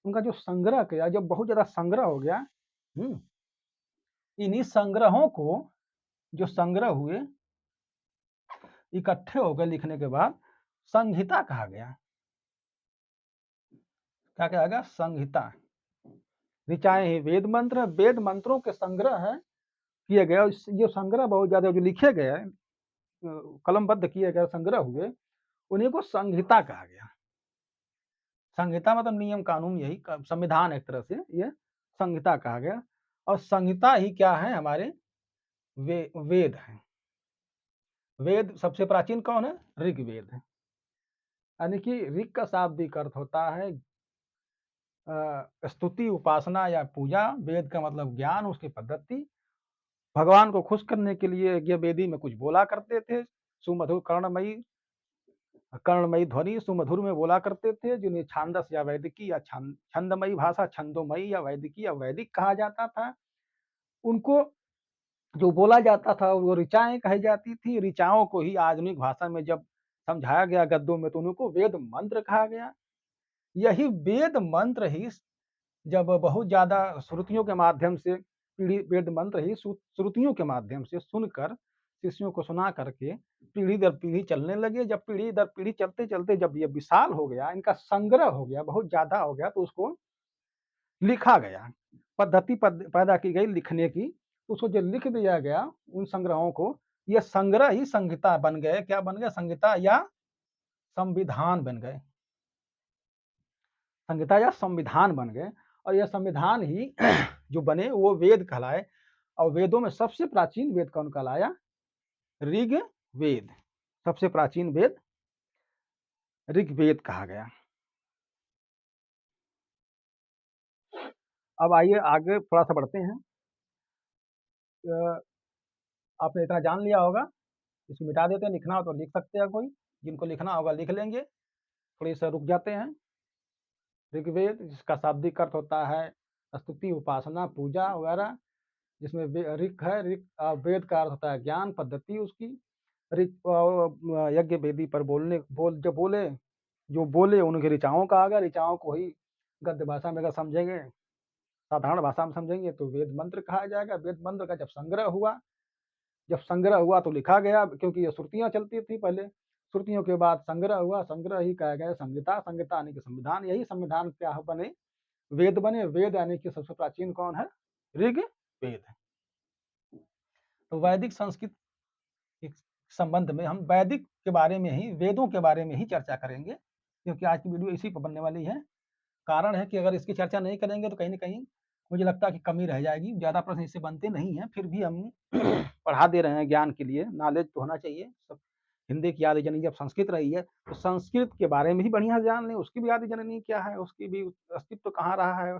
S1: उनका जो संग्रह किया, जब बहुत ज़्यादा संग्रह हो गया, हुँ, इन्हीं संग्रहों को जो संग्रह हुए, इकट्ठे हो गए लिखने के बाद, संहिता कहा गया। क्या कहा गया? संहिता। ऋचाएँ ही वेद मंत्रों के संग्रह हैं, किए गए और ये संग्रह बहुत ज़्यादा जो लिखे गए हैं कलमबद्ध किए गए, संग्रह हुए, उन्हीं को संहिता कहा गया। संहिता मतलब नियम कानून यही संविधान एक तरह से ये संहिता कहा गया और संहिता ही क्या है हमारे वेद हैं। वेद सबसे प्राचीन कौन है? ऋग्वेद है। यानी कि ऋग का शाब्दिक अर्थ होता है स्तुति, उपासना या पूजा, वेद का मतलब ज्ञान, उसकी पद्धति। भगवान को खुश करने के लिए यज्ञ वेदी में कुछ बोला करते थे, सुमधुर कर्णमयी कर्णमयी ध्वनि सुमधुर में बोला करते थे, जिन्हें छांदस या वैदिकी या छंदमयी भाषा, छंदोमयी या वैदिकी या वैदिक कहा जाता था। उनको जो बोला जाता था वो ऋचाएँ कही जाती थी। ऋचाओं को ही आधुनिक भाषा में जब समझाया गया गद्यों में, तो उनको वेद मंत्र कहा गया। यही वेद मंत्र ही जब बहुत ज़्यादा श्रुतियों के माध्यम से पीढ़ी वेद मंत्र ही श्रुतियों के माध्यम से सुनकर शिष्यों को सुना करके पीढ़ी दर पीढ़ी चलने लगे। जब पीढ़ी दर पीढ़ी चलते-चलते जब ये विशाल हो गया, इनका संग्रह हो गया, बहुत ज़्यादा हो गया, तो उसको लिखा गया। पद्धति पैदा की गई लिखने की, उसको जो लिख दिया गया उन संग्रहों को, ये संग्रह ही संहिता बन गए। क्या बन गए? संहिता या संविधान बन गए। संहिता या संविधान बन गए और यह संविधान ही जो बने वो वेद कहलाए। और वेदों में सबसे प्राचीन वेद कौन कहलाया? ऋग्वेद। सबसे प्राचीन वेद ऋग्वेद कहा गया। अब आइए आगे थोड़ा-सा बढ़ते हैं। अ, आपने इतना जान लिया होगा, इसको मिटा देते हैं, लिखना हो तो लिख सकते हैं कोई, जिनको लिखना होगा लिख लेंगे, थोड़ी-सा रुक जाते हैं। ऋग्वेद जिसका शाब्दिक अर्थ होता है स्तुति, उपासना, पूजा वगैरह, जिसमें ऋक है, वेद का अर्थ होता है ज्ञान, पद्धति उसकी। यज्ञ वेदी पर जो बोले उनकी ऋचाओं कहा गया। ऋचाओं को ही गद्य भाषा में अगर समझेंगे, साधारण भाषा में समझेंगे तो वेद मंत्र कहा जाएगा। वेद मंत्र का जब संग्रह हुआ तो लिखा गया, क्योंकि ये श्रुतियाँ चलती थी पहले। श्रुतियों के बाद संग्रह हुआ, संग्रह ही कहा गया संहिता, संहिता यानी कि संविधान। यही संविधान क्या बने? वेद बने। वेद यानी कि सबसे प्राचीन कौन है? ऋग्वेद। तो वैदिक संस्कृत के संबंध में हम वैदिक के बारे में ही, वेदों के बारे में ही चर्चा करेंगे, क्योंकि आज की वीडियो इसी पर बनने वाली है। कारण है कि अगर इसकी चर्चा नहीं करेंगे तो कहीं न कहीं मुझे लगता है कि कमी रह जाएगी। ज़्यादा प्रश्न इससे बनते नहीं हैं, फिर भी हम पढ़ा दे रहे हैं ज्ञान के लिए, नॉलेज तो होना चाहिए। सब हिंदी की आदि जननी जब संस्कृत रही है, तो संस्कृत के बारे में ही बढ़िया जान लें, उसकी भी आदि जननी क्या है, उसकी भी अस्तित्व कहाँ रहा है,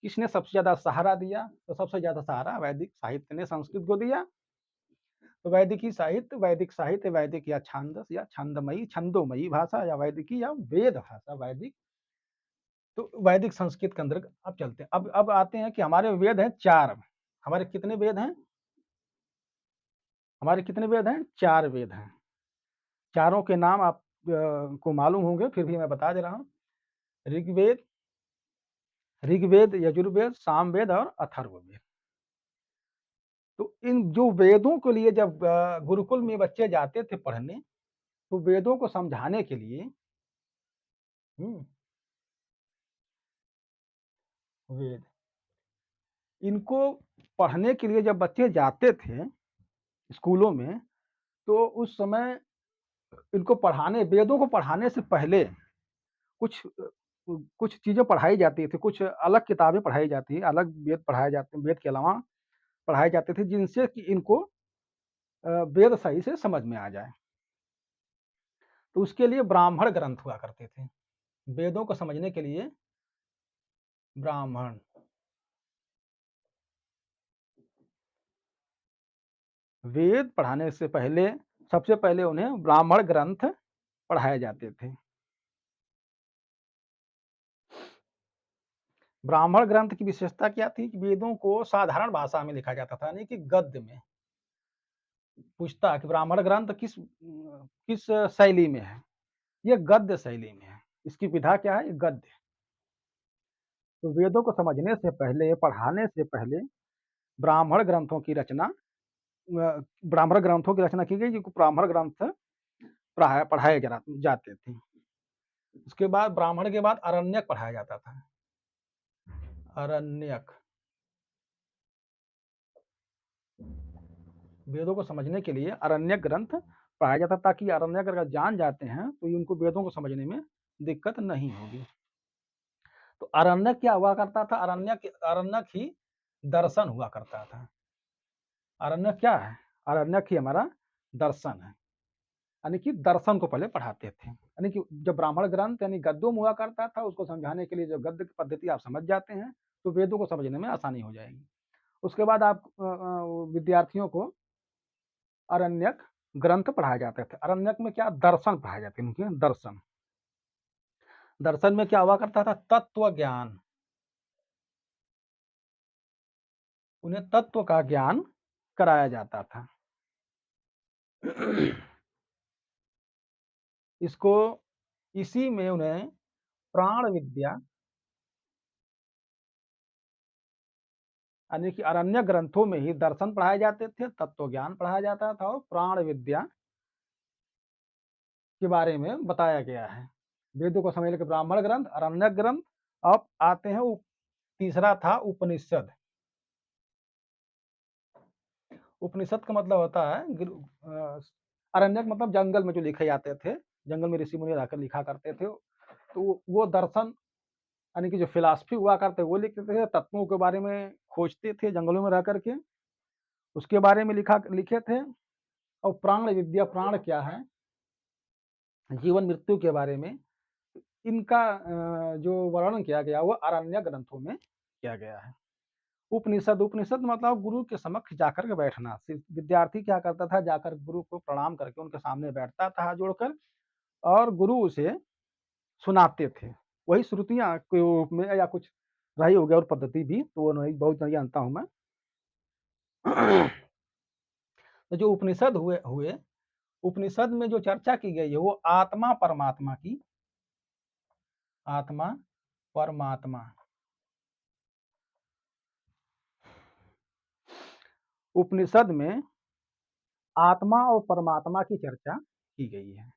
S1: किसने सबसे ज़्यादा सहारा दिया? तो सबसे ज़्यादा सहारा वैदिक साहित्य ने संस्कृत को दिया। तो वैदिक साहित्य, वैदिक या छांदस या छंदमयी, छंदोमयी भाषा या वैदिकी या वेद भाषा वैदिक। तो वैदिक संस्कृत के अंदर अब चलते हैं। अब आते हैं कि हमारे वेद हैं 4। हमारे कितने वेद हैं? हमारे कितने वेद हैं? 4 वेद हैं। चारों के नाम आप को मालूम होंगे, फिर भी मैं बता दे रहा हूँ। ऋग्वेद ऋग्वेद, यजुर्वेद, सामवेद और अथर्ववेद। तो इन जो वेदों के लिए जब गुरुकुल में बच्चे जाते थे पढ़ने, तो वेदों को समझाने के लिए हुँ, वेद इनको पढ़ने के लिए जब बच्चे जाते थे स्कूलों में, तो उस समय इनको पढ़ाने वेदों को पढ़ाने से पहले कुछ कुछ चीज़ें पढ़ाई जाती थी, कुछ अलग किताबें पढ़ाई जाती हैं, अलग वेद पढ़ाए जाते हैं, वेद के अलावा पढ़ाए जाते थे, जिनसे कि इनको वेद सही से समझ में आ जाए। तो उसके लिए ब्राह्मण ग्रंथ हुआ करते थे। वेदों को समझने के लिए ब्राह्मण वेद पढ़ाने से पहले सबसे पहले उन्हें ब्राह्मण ग्रंथ पढ़ाए जाते थे। ब्राह्मण ग्रंथ की विशेषता क्या थी कि वेदों को साधारण भाषा में लिखा जाता था, यानी कि गद्य में। पूछता कि ब्राह्मण ग्रंथ किस शैली में है? ये गद्य शैली में है। इसकी विधा क्या है? ये गद्य। तो वेदों को समझने से पहले, पढ़ाने से पहले ब्राह्मण ग्रंथों की रचना ब्राह्मण ग्रंथों की रचना की गई, जो ब्राह्मण ग्रंथ पढ़ाए जाते थे। उसके बाद ब्राह्मण के बाद अरण्यक पढ़ाया जाता था। अरण्यक वेदों को समझने के लिए अरण्यक ग्रंथ पढ़ाया जाता, ताकि अरण्यक अगर जान जाते हैं तो उनको वेदों को समझने में दिक्कत नहीं होगी। तो अरण्यक क्या हुआ करता था? अरण्यक ही दर्शन हुआ करता था। अरण्यक क्या है? अरण्यक ही हमारा दर्शन है। यानी कि दर्शन को पहले पढ़ाते थे। यानी कि जब ब्राह्मण ग्रंथ यानी गद्यों में हुआ करता था, उसको समझाने के लिए जो गद्य की पद्धति आप समझ जाते हैं, तो वेदों को समझने में आसानी हो जाएगी। उसके बाद आप विद्यार्थियों को अरण्यक ग्रंथ पढ़ाए जाते थे। अरण्यक में क्या दर्शन पढ़ाए जाते थे, दर्शन। दर्शन में क्या हुआ करता था, तत्व ज्ञान। उन्हें तत्व का ज्ञान कराया जाता था। इसको इसी में उन्हें प्राण विद्या, यानी कि अरण्य ग्रंथों में ही दर्शन पढ़ाए जाते थे, तत्व ज्ञान पढ़ाया जाता था और प्राण विद्या के बारे में बताया गया है। वेदों को समझने के ब्राह्मण ग्रंथ, अरण्य ग्रंथ। अब आते हैं तीसरा था उपनिषद। उपनिषद का मतलब होता है अरण्यक मतलब जंगल में जो लिखे जाते थे, जंगल में ऋषि मुनि रहकर लिखा करते थे, तो वो दर्शन यानी कि जो फिलॉसफी हुआ करते वो लिखते थे, तत्वों के बारे में खोजते थे जंगलों में रह करके, उसके बारे में लिखे थे। और प्राण विद्या, प्राण क्या है, जीवन मृत्यु के बारे में इनका जो वर्णन किया गया वो अरण्य ग्रंथों में किया गया है। उपनिषद, उपनिषद मतलब गुरु के समक्ष जाकर के बैठना। विद्यार्थी क्या करता था, जाकर गुरु को प्रणाम करके उनके सामने बैठता था हाथ जोड़कर, और गुरु उसे सुनाते थे। वही श्रुतियां के रूप में या कुछ रही होगी और पद्धति भी, तो वो नहीं बहुत नहीं जानता हूं मैं। तो जो उपनिषद हुए हुए उपनिषद में जो चर्चा की गई है वो आत्मा परमात्मा की, आत्मा परमात्मा, उपनिषद में आत्मा और परमात्मा की चर्चा की गई है।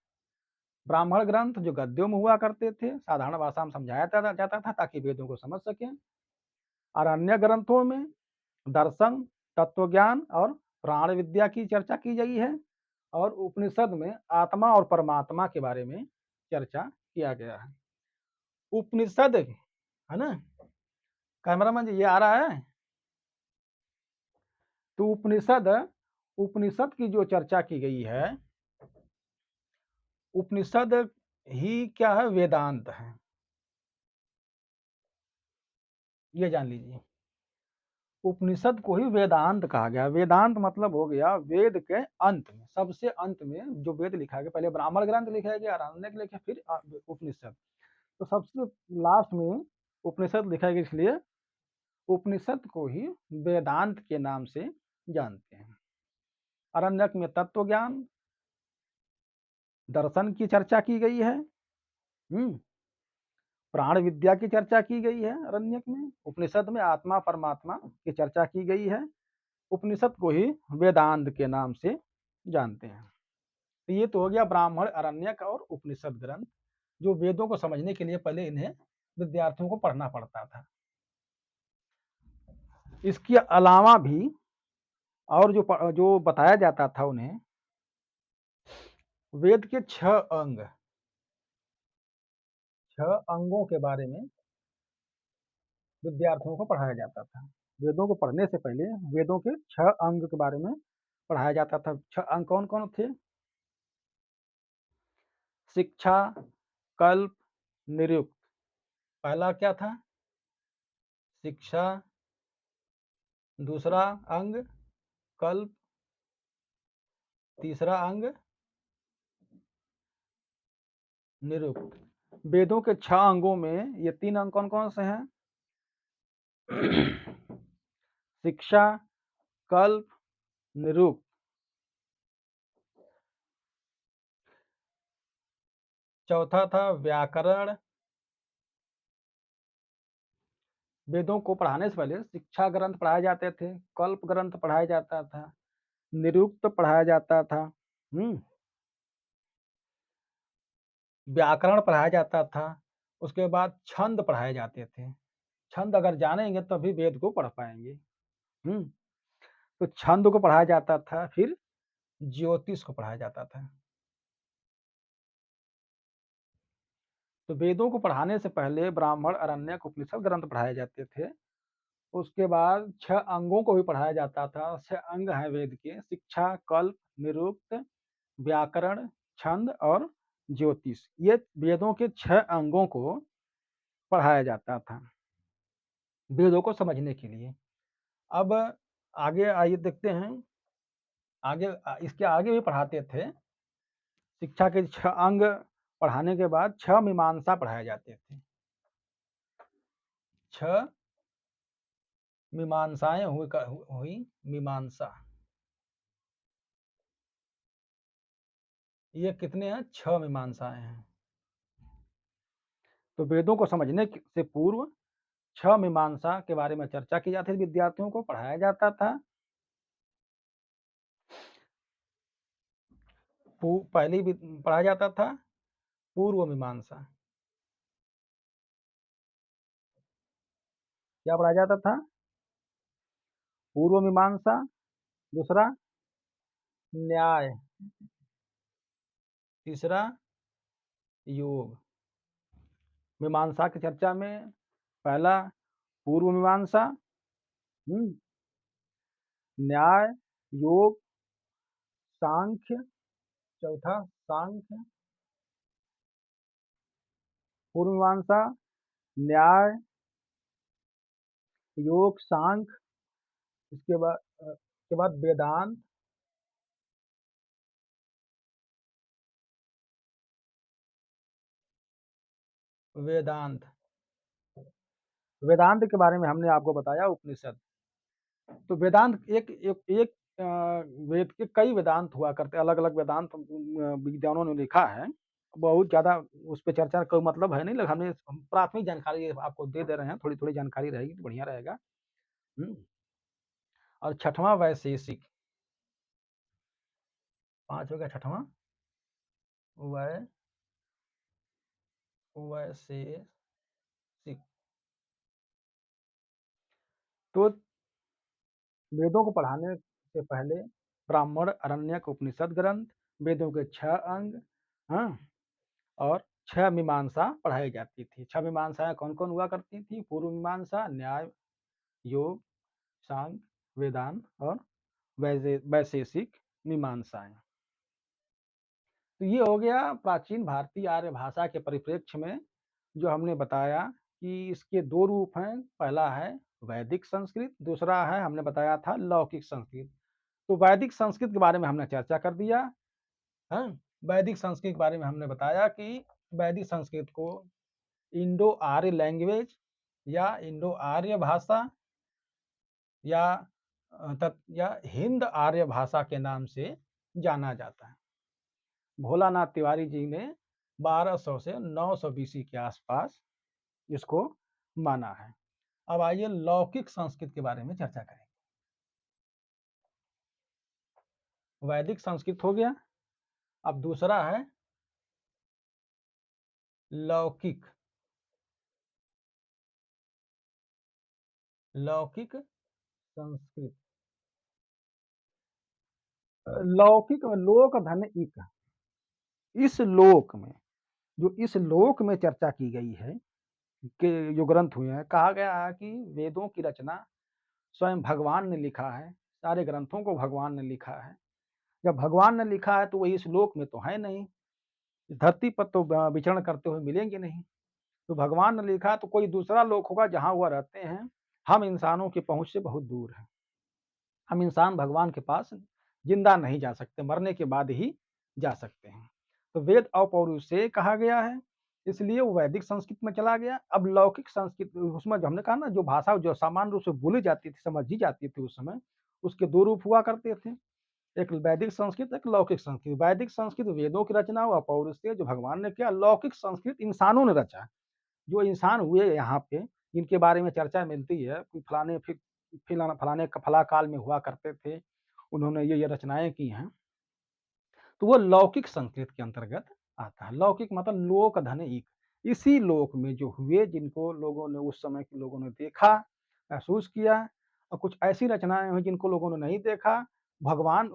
S1: ब्राह्मण ग्रंथ जो गद्यों में हुआ करते थे, साधारण भाषा में समझाया जाता था ताकि वेदों को समझ सकें। और अन्य ग्रंथों में दर्शन, तत्व ज्ञान और प्राण विद्या की चर्चा की गई है। और उपनिषद में आत्मा और परमात्मा के बारे में चर्चा किया गया है। उपनिषद है ना, कैमरामैन जी ये आ रहा है। तो उपनिषद, उपनिषद की जो चर्चा की गई है, उपनिषद ही क्या है, वेदांत है, ये जान लीजिए। उपनिषद को ही वेदांत कहा गया। वेदांत मतलब हो गया वेद के अंत में, सबसे अंत में जो वेद लिखा गया, पहले ब्राह्मण ग्रंथ लिखा गया, अरण्यक लिखे, फिर उपनिषद, तो सबसे लास्ट में उपनिषद लिखा गया, इसलिए उपनिषद को ही वेदांत के नाम से जानते हैं। अरण्यक में तत्व ज्ञान, दर्शन की चर्चा की गई है, प्राण विद्या की चर्चा की गई है अरण्यक में। उपनिषद में आत्मा परमात्मा की चर्चा की गई है। उपनिषद को ही वेदांत के नाम से जानते हैं। तो ये तो हो गया ब्राह्मण, अरण्यक और उपनिषद ग्रंथ, जो वेदों को समझने के लिए पहले इन्हें विद्यार्थियों को पढ़ना पड़ता था। इसके अलावा भी और जो बताया जाता था उन्हें, वेद के 6 अंग, 6 अंगों के बारे में विद्यार्थियों को पढ़ाया जाता था। वेदों को पढ़ने से पहले वेदों के 6 अंग के बारे में पढ़ाया जाता था। 6 अंग कौन-कौन थे? शिक्षा, कल्प, निरुक्त। पहला क्या था? शिक्षा, दूसरा अंग कल्प, तीसरा अंग निरुक्त। वेदों के 6 अंगों में ये 3 अंग कौन-कौन से हैं? शिक्षा, कल्प, निरुक्त। चौथा था व्याकरण। वेदों को पढ़ाने से पहले शिक्षा ग्रंथ पढ़ाए जाते थे, कल्प ग्रंथ पढ़ाया जाता था, निरुक्त पढ़ाया जाता था, व्याकरण पढ़ाया जाता था, उसके बाद छंद पढ़ाए जाते थे। छंद अगर जानेंगे तभी वेद को पढ़ पाएंगे। तो छंद को पढ़ाया जाता था, फिर ज्योतिष को पढ़ाया जाता था। तो वेदों को पढ़ाने से पहले ब्राह्मण, अरण्यक, उपनिषद ग्रंथ पढ़ाए जाते थे। उसके बाद 6 अंगों को भी पढ़ाया जाता था। 6 अंग हैं वेद के, शिक्षा, कल्प, निरुक्त, व्याकरण, छंद और ज्योतिष। ये वेदों के 6 अंगों को पढ़ाया जाता था वेदों को समझने के लिए। अब आगे आइए देखते हैं, आगे इसके आगे भी पढ़ाते थे। शिक्षा के 6 अंग पढ़ाने के बाद 6 मीमांसा पढ़ाए जाते थे। 6 मीमांसाएँ हुई मीमांसा। ये कितने हैं? 6 मीमांसाएँ हैं। तो वेदों को समझने से पूर्व 6 मीमांसा के बारे में चर्चा की जाती थी, विद्यार्थियों को पढ़ाया जाता था। पहले भी पढ़ाया जाता था पूर्व मीमांसा। क्या पढ़ाया जाता था? पूर्व मीमांसा, दूसरा न्याय, तीसरा योग। मीमांसा की चर्चा में पहला पूर्व मीमांसा, न्याय, योग, सांख्य, चौथा सांख्य, पूर्व मीमांसा, न्याय, योग, सांख्य, इसके बाद वेदांत, वेदांत। वेदांत के बारे में हमने आपको बताया उपनिषद। तो वेदांत एक वेद के कई वेदांत हुआ करते, अलग-अलग वेदांत विद्वानों ने लिखा है। बहुत ज़्यादा उस पे चर्चा का कोई मतलब है नहीं, लेकिन हमने प्राथमिक जानकारी आपको दे रहे हैं, थोड़ी-थोड़ी जानकारी रहेगी तो बढ़िया रहेगा। और छठवां वैशेषिक। 5 हो गया, छठवां वैशेषिक। तो वेदों को पढ़ाने से पहले ब्राह्मण, आरण्यक, उपनिषद ग्रंथ, वेदों के 6 अंग, हाँ, और 6 मीमांसा पढ़ाई जाती थी। 6 मीमांसाएँ कौन-कौन हुआ करती थी? पूर्व मीमांसा, न्याय, योग, सांख्य, वेदांत और वैशेषिक मीमांसाएँ। तो ये हो गया प्राचीन भारतीय आर्य भाषा के परिप्रेक्ष्य में जो हमने बताया कि इसके 2 रूप हैं। पहला है वैदिक संस्कृत, दूसरा है हमने बताया था लौकिक संस्कृत। तो वैदिक संस्कृत के बारे में हमने चर्चा कर दिया, हाँ? वैदिक संस्कृत के बारे में हमने बताया कि वैदिक संस्कृत को इंडो आर्य लैंग्वेज या इंडो आर्य भाषा या हिंद आर्य भाषा के नाम से जाना जाता है। भोलानाथ तिवारी जी ने 1200 से 900 बीसी के आसपास इसको माना है। अब आइए लौकिक संस्कृत के बारे में चर्चा करें। वैदिक संस्कृत हो गया, अब दूसरा है लौकिक। लौकिक संस्कृत। लौकिक में लोक धन इक। इस लोक में इस लोक में चर्चा की गई है कि जो ग्रंथ हुए हैं, कहा गया है कि वेदों की रचना स्वयं भगवान ने लिखा है। सारे ग्रंथों को भगवान ने लिखा है। जब भगवान ने लिखा है तो वही इस लोक में तो है नहीं, धरती पर तो विचरण करते हुए मिलेंगे नहीं। तो भगवान ने लिखा तो कोई दूसरा लोक होगा जहाँ वह रहते हैं। हम इंसानों की पहुँच से बहुत दूर हैं। हम इंसान भगवान के पास जिंदा नहीं जा सकते, मरने के बाद ही जा सकते हैं। तो वेद अपौरुष से कहा गया है, इसलिए वो वैदिक संस्कृत में चला गया। अब लौकिक संस्कृत, उसमें जो हमने कहा ना, जो भाषा जो सामान्य रूप से बोली जाती थी, समझी जाती थी उस समय, उसके 2 रूप हुआ करते थे। एक वैदिक संस्कृत, एक लौकिक संस्कृत। वैदिक संस्कृत वेदों की रचना व अपौरुष से जो भगवान ने किया। लौकिक संस्कृत इंसानों ने रचा। जो इंसान हुए यहाँ पे, इनके बारे में चर्चा मिलती है कि फलाने फला काल में हुआ करते थे, उन्होंने ये रचनाएं की हैं। तो वो लौकिक संस्कृत के अंतर्गत आता है। लौकिक मतलब लोक धन इक। इसी लोक में जो हुए, जिनको लोगों ने उस समय के लोगों ने देखा, महसूस किया, और कुछ ऐसी रचनाएं हुई जिनको लोगों ने नहीं देखा। भगवान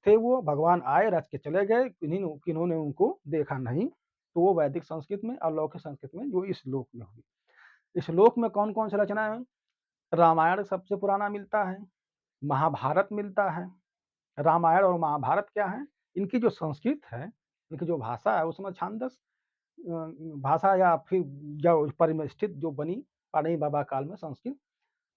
S1: थे, वो भगवान आए, रच के चले गए, किन्होंने उनको देखा नहीं। तो वो वैदिक संस्कृत में और लौकिक संस्कृत में जो इस लोक में हुई। इस लोक में कौन-कौन सी रचनाएँ हैं? रामायण सबसे पुराना मिलता है, महाभारत मिलता है। रामायण और महाभारत क्या है? इनकी जो संस्कृत है, इनकी जो भाषा है, उसमें छांदस भाषा या फिर जो परिमिष्ठित जो बनी पाणिनि बाबा काल में संस्कृत,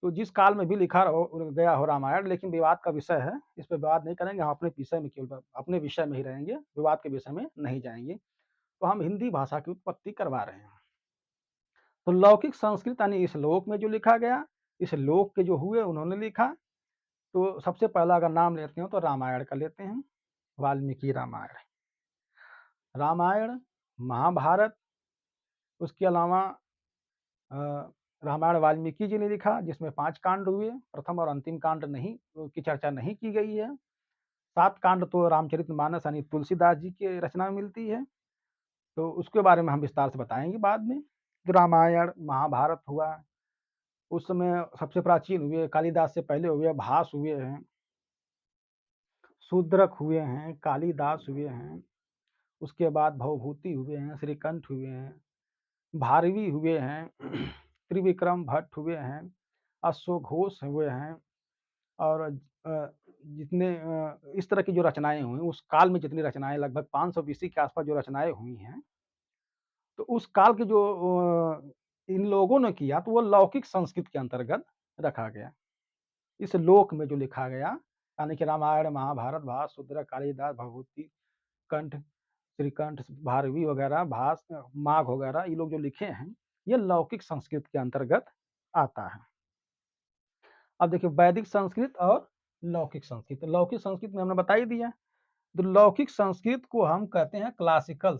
S1: तो जिस काल में भी लिखा हो गया हो रामायण, लेकिन विवाद का विषय है, इस पे विवाद नहीं करेंगे, हम अपने विषय में केवल अपने विषय में ही रहेंगे, विवाद के विषय में नहीं जाएँगे। तो हम हिंदी भाषा की उत्पत्ति करवा रहे हैं। तो लौकिक संस्कृत यानी इस लोक में जो लिखा गया, इस लोक के जो हुए उन्होंने लिखा, तो सबसे पहला अगर नाम लेते हो तो रामायण का लेते हैं, वाल्मीकि रामायण। रामायण, महाभारत, उसके अलावा अ, रामायण वाल्मीकि जी ने लिखा जिसमें 5 कांड हुए, प्रथम और अंतिम कांड नहीं की चर्चा नहीं की गई है। 7 कांड तो रामचरितमानस यानी तुलसीदास जी की रचना में मिलती है, तो उसके बारे में हम विस्तार से बताएँगे बाद में। जो रामायण, महाभारत हुआ, उस समय सबसे प्राचीन हुए, कालिदास से पहले हुए, भास हुए हैं, शूद्रक हुए हैं, कालिदास हुए हैं, उसके बाद भवभूति हुए हैं, श्रीकंठ हुए हैं, भारवी हुए हैं, त्रिविक्रम भट्ट हुए हैं, अश्वघोष हुए हैं और जितने इस तरह की जो रचनाएँ हुई, उस काल में जितनी रचनाएँ लगभग 500 बीसी के आस-पास जो रचनाएँ हुई हैं, तो उस काल के जो इन लोगों ने किया, तो वो लौकिक संस्कृत के अंतर्गत रखा गया। इस लोक में जो लिखा गया, यानी कि रामायण, महाभारत, भास, शूद्रक, कालिदास, भवभूति, कंठ, श्रीकंठ, भारवी वगैरह, भास, माघ वगैरह ये लोग जो लिखे हैं, ये लौकिक संस्कृत के अंतर्गत आता है। अब देखिए वैदिक संस्कृत और लौकिक संस्कृत। लौकिक संस्कृत में हमने बता ही दिया, तो लौकिक संस्कृत को हम कहते हैं क्लासिकल।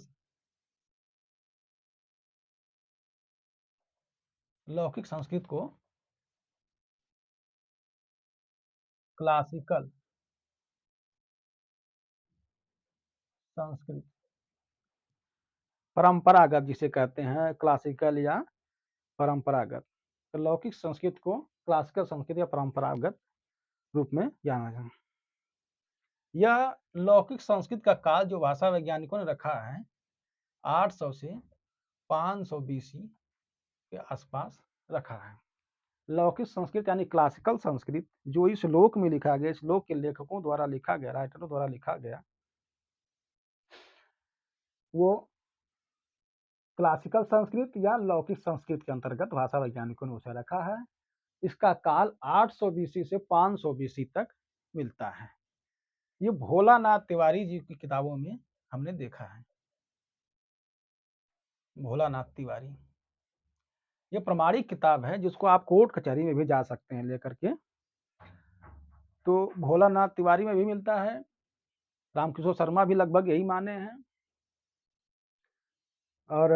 S1: लौकिक संस्कृत को क्लासिकल संस्कृत, परंपरागत जिसे कहते हैं क्लासिकल या परंपरागत। तो लौकिक संस्कृत को क्लासिकल संस्कृत या परंपरागत रूप में जाना जाता है। यह लौकिक संस्कृत का काल जो भाषा वैज्ञानिकों ने रखा है 800 से 500 बीसी के आसपास रखा है। लौकिक संस्कृत यानी क्लासिकल संस्कृत जो इस श्लोक में लिखा गया, इस श्लोक के लेखकों द्वारा लिखा गया, राइटरों द्वारा लिखा गया, वो क्लासिकल संस्कृत या लौकिक संस्कृत के अंतर्गत भाषा वैज्ञानिकों ने उसे रखा है। इसका काल 800 बीसी से 500 बीसी तक मिलता है। ये भोलानाथ तिवारी जी की किताबों में हमने देखा है। भोलानाथ तिवारी, ये प्रमाणिक किताब है जिसको आप कोर्ट कचहरी में भी जा सकते हैं लेकर के। तो भोलानाथ तिवारी में भी मिलता है, रामकिशोर शर्मा भी लगभग यही माने हैं और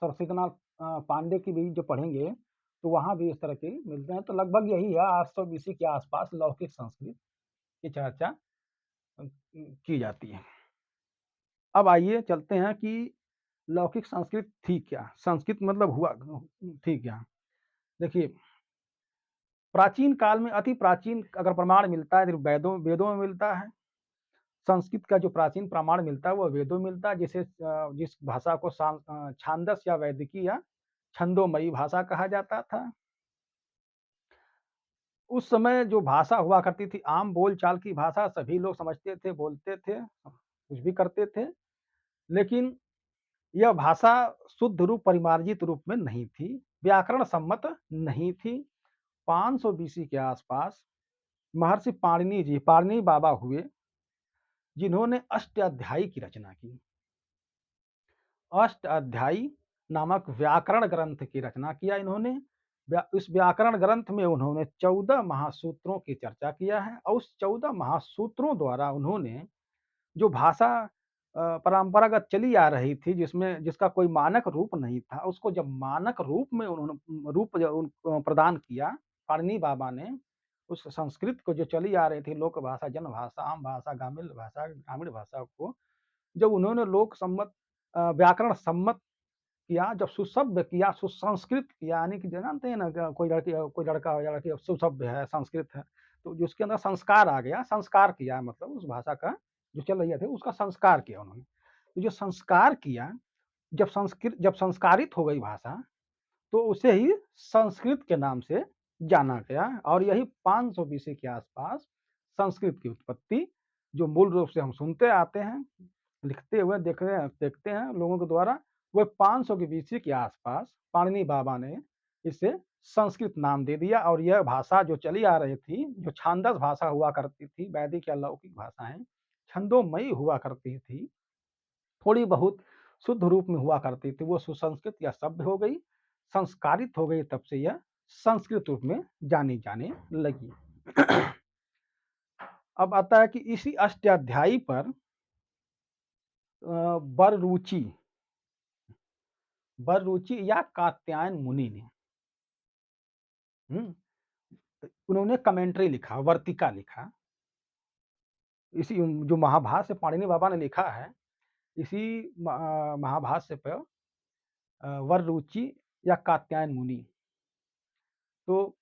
S1: सरसिकनाथ पांडे की भी जो पढ़ेंगे तो वहाँ भी इस तरह के मिलते हैं। तो लगभग यही है 800 बीसी के आसपास लौकिक संस्कृत की चर्चा की जाती है। अब आइए चलते हैं कि लौकिक संस्कृत थी क्या? संस्कृत मतलब हुआ थी क्या? देखिए, प्राचीन काल में अति प्राचीन अगर प्रमाण मिलता है तो वेदों वेदों में मिलता है। संस्कृत का जो प्राचीन प्रमाण मिलता है वो वेदों में मिलता है जिसे जिस भाषा को छांदस या वैदिकी या छंदोमयी भाषा कहा जाता था। उस समय जो भाषा हुआ करती थी आम बोल-चाल की भाषा सभी लोग समझते थे, बोलते थे, कुछ भी करते थे। लेकिन यह भाषा शुद्ध रूप परिमार्जित रूप में नहीं थी, व्याकरण सम्मत नहीं थी। 500 बीसी के आसपास महर्षि पाणिनि जी, पाणिनि बाबा हुए, जिन्होंने अष्टाध्यायी की रचना की। अष्टाध्यायी नामक व्याकरण ग्रंथ की रचना किया इन्होंने। इस व्याकरण ग्रंथ में उन्होंने 14 महासूत्रों की चर्चा किया है और उस 14 महासूत्रों द्वारा उन्होंने जो भाषा परंपरागत चली आ रही थी जिसमें जिसका कोई मानक रूप नहीं था, उसको जब मानक रूप में उन्होंने रूप प्रदान किया, पाणिनि बाबा ने, उस संस्कृत को जो चली आ रही थी लोक भाषा, जन भाषा, आम भाषा, ग्रामीण भाषा को जब उन्होंने लोक सम्मत व्याकरण सम्मत किया, जब सुसभ्य किया, सुसंस्कृत किया, यानी कि जानते हैं ना कोई लड़का हो या लड़की सुसभ्य है, संस्कृत है, तो जिसके अंदर संस्कार आ गया, संस्कार किया मतलब उस भाषा का जो चल रही थी उसका संस्कार किया उन्होंने। तो जो संस्कार किया, जब संस्कारित हो गई भाषा, तो उसे ही संस्कृत के नाम से जाना गया और यही 500 बीसी के आसपास संस्कृत की उत्पत्ति जो मूल रूप से हम सुनते आते हैं, लिखते हुए देख रहे हैं देखते हैं लोगों के द्वारा, वो 500 के बीसी के आसपास पाणिनि बाबा ने इसे संस्कृत नाम दे दिया और यह भाषा जो चली आ रही थी, जो छांदस भाषा हुआ करती थी, वैदिक या लौकिक भाषाएँ छंदोमयी हुआ करती थी, थोड़ी बहुत शुद्ध रूप में हुआ करती थी, वो सुसंस्कृत या सभ्य हो गई, संस्कारित हो गई, तब से यह संस्कृत रूप में जानी जाने लगी। अब आता है कि इसी अष्टाध्यायी पर बररुचि बररुचि या कात्यायन मुनि ने हुँ, उन्होंने कमेंट्री लिखा, वर्तिका लिखा। इसी जो महाभाष्य पाणिनि बाबा ने लिखा है, इसी महाभाष्य पे वररुचि या कात्यायन मुनि, तो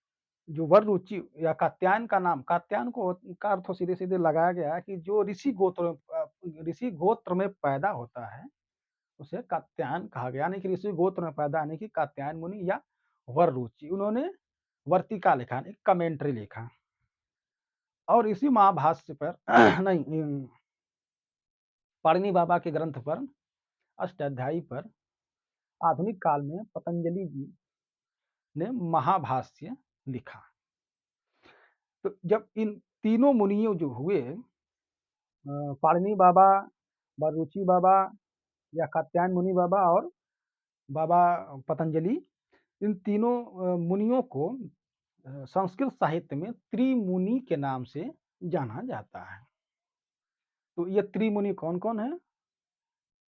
S1: जो वररुचि या कात्यायन का नाम, कात्यायन को का अर्थ सीधे-सीधे लगाया गया है कि जो ऋषि गोत्र में पैदा होता है, उसे कात्यायन कहा गया, यानी कि ऋषि गोत्र में पैदा यानी कि कात्यायन मुनि या वररुचि। उन्होंने वर्तिका लिखा, यानी कमेंट्री लिखा और इसी महाभाष्य पर नहीं पाणिनि बाबा के ग्रंथ पर, अष्टाध्यायी पर आधुनिक काल में पतंजलि जी ने महाभाष्य लिखा। तो जब इन तीनों मुनियों जो हुए, पाणिनि बाबा, बररुचि बाबा या कात्यायन मुनि बाबा और बाबा पतंजलि, इन तीनों मुनियों को संस्कृत साहित्य में त्रिमुनि के नाम से जाना जाता है। तो ये त्रिमुनि कौन-कौन हैं?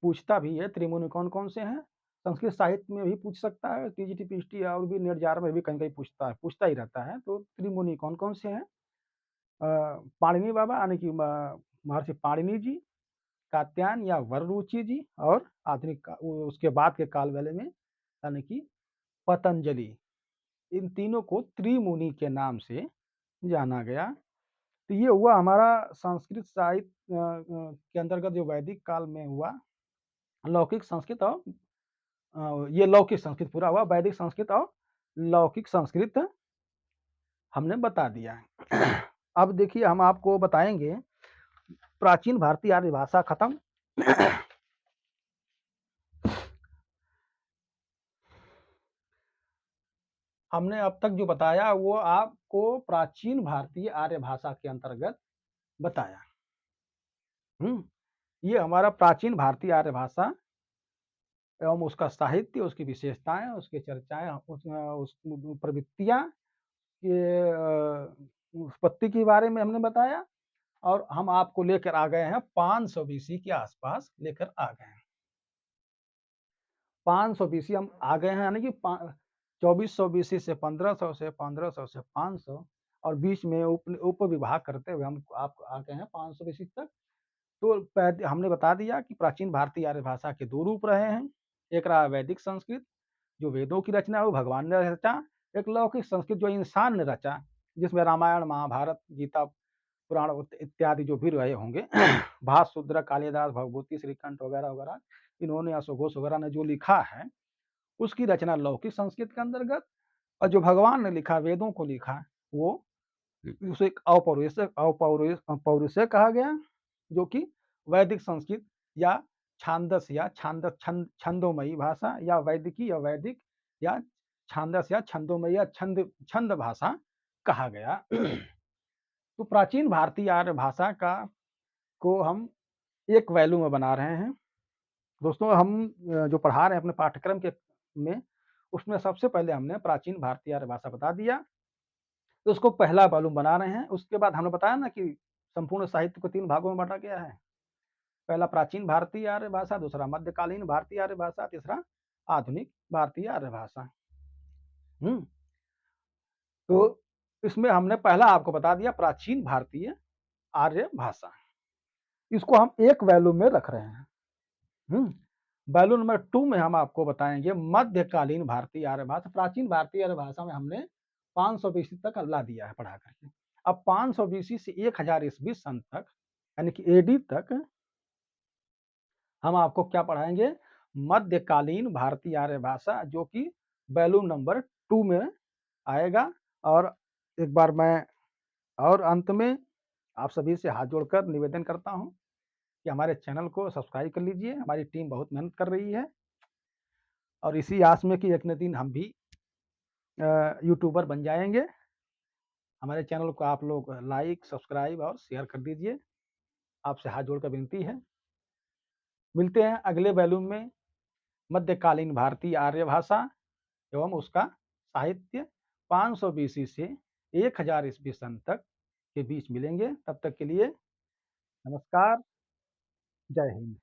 S1: पूछता भी है, त्रिमुनि कौन-कौन से हैं? संस्कृत साहित्य में भी पूछ सकता है, टीजीटी-पीएचडी और भी नेट जार में भी कहीं-कहीं पूछता ही रहता है। तो त्रिमुनि कौन-कौन से हैं? पाणिनि बाबा यानी कि महर्षि पाणिनि जी, कात्यायन या वररुचि जी और आधुनिक उसके बाद के काल वाले में यानी कि पतंजलि। इन तीनों को त्रिमुनि के नाम से जाना गया। तो ये हुआ हमारा संस्कृत साहित्य के अंतर्गत जो वैदिक काल में हुआ, लौकिक संस्कृत और ये लौकिक संस्कृत पूरा हुआ, वैदिक संस्कृत और लौकिक संस्कृत हमने बता दिया। अब देखिए हम आपको बताएँगे प्राचीन भारतीय आर्य भाषा खत्म। हमने अब तक जो बताया वो आपको प्राचीन भारतीय आर्य भाषा के अंतर्गत बताया। ये हमारा प्राचीन भारतीय आर्य भाषा एवं उसका साहित्य, उसकी विशेषताएँ, उसकी चर्चाएँ, उस प्रवृत्तियाँ के उत्पत्ति के बारे में हमने बताया और हम आपको लेकर आ गए हैं 500 बीसी के आसपास लेकर आ गए हैं। 500 बीसी हम आ गए हैं, यानी कि 2400 बीसी से 1500 से 1500 से 500 और बीच में उप-विभाग करते हुए हम आप आ गए हैं 500 बीसी तक। तो हमने बता दिया कि प्राचीन भारतीय आर्य भाषा के 2 रूप रहे हैं। एक रहा वैदिक संस्कृत, जो वेदों की रचना है वो भगवान ने रचा। एक लौकिक संस्कृत जो इंसान ने रचा, जिसमें रामायण, महाभारत, गीता, पुराण इत्यादि जो भी रहे होंगे भासशूद्र, कालिदास, भवभूति, श्रीकंठ वगैरह-वगैरह, इन्होंने अश्वघोष वगैरह ने जो लिखा है, उसकी रचना लौकिक संस्कृत के अंतर्गत और जो भगवान ने लिखा, वेदों को लिखा, वो उसे अपौरुषेय कहा गया, जो कि वैदिक संस्कृत या छंदोमयी भाषा या वैदिकी या वैदिक या छांदस या छंदोमयी या छंद भाषा कहा गया। तो प्राचीन भारतीय आर्य भाषा का को हम एक वैल्यू में बना रहे हैं। दोस्तों हम जो पढ़ा रहे हैं अपने पाठ्यक्रम के में, उसमें सबसे पहले हमने प्राचीन भारतीय आर्य भाषा बता दिया, तो उसको पहला वॉल्यूम बना रहे हैं। उसके बाद हमने बताया ना कि संपूर्ण साहित्य को 3 भागों में बाँटा गया है। पहला प्राचीन भारतीय आर्य भाषा, दूसरा मध्यकालीन भारतीय आर्य भाषा, तीसरा आधुनिक भारतीय आर्य भाषा। हुँ? तो इसमें हमने पहला आपको बता दिया प्राचीन भारतीय आर्य भाषा। इसको हम एक वैल्यूम में रख रहे हैं। हुँ? वैल्यू नंबर 2 में हम आपको बताएँगे मध्यकालीन भारतीय आर्य भाषा। प्राचीन भारतीय आर्य भाषा में हमने 500 बीसी तक ला दिया है पढ़ा करके। अब 500 बीसी से 1000 ईस्वी सन तक, यानी कि एडी तक हम आपको क्या पढ़ाएँगे? मध्यकालीन भारतीय आर्य भाषा, जो कि वैल्यूम नंबर 2 में आएगा। और एक बार मैं और अंत में आप सभी से हाथ जोड़कर निवेदन करता हूँ कि हमारे चैनल को सब्सक्राइब कर लीजिए। हमारी टीम बहुत मेहनत कर रही है और इसी आस में कि एक न दिन हम भी यूट्यूबर बन जाएँगे। हमारे चैनल को आप लोग लाइक, सब्सक्राइब और शेयर कर दीजिए। आपसे हाथ जोड़कर विनती है। मिलते हैं अगले वॉल्यूम में मध्यकालीन भारतीय आर्य भाषा एवं उसका साहित्य 500 बीसी से 1000 ईस्वी सन तक के बीच मिलेंगे। तब तक के लिए नमस्कार, जय हिंद।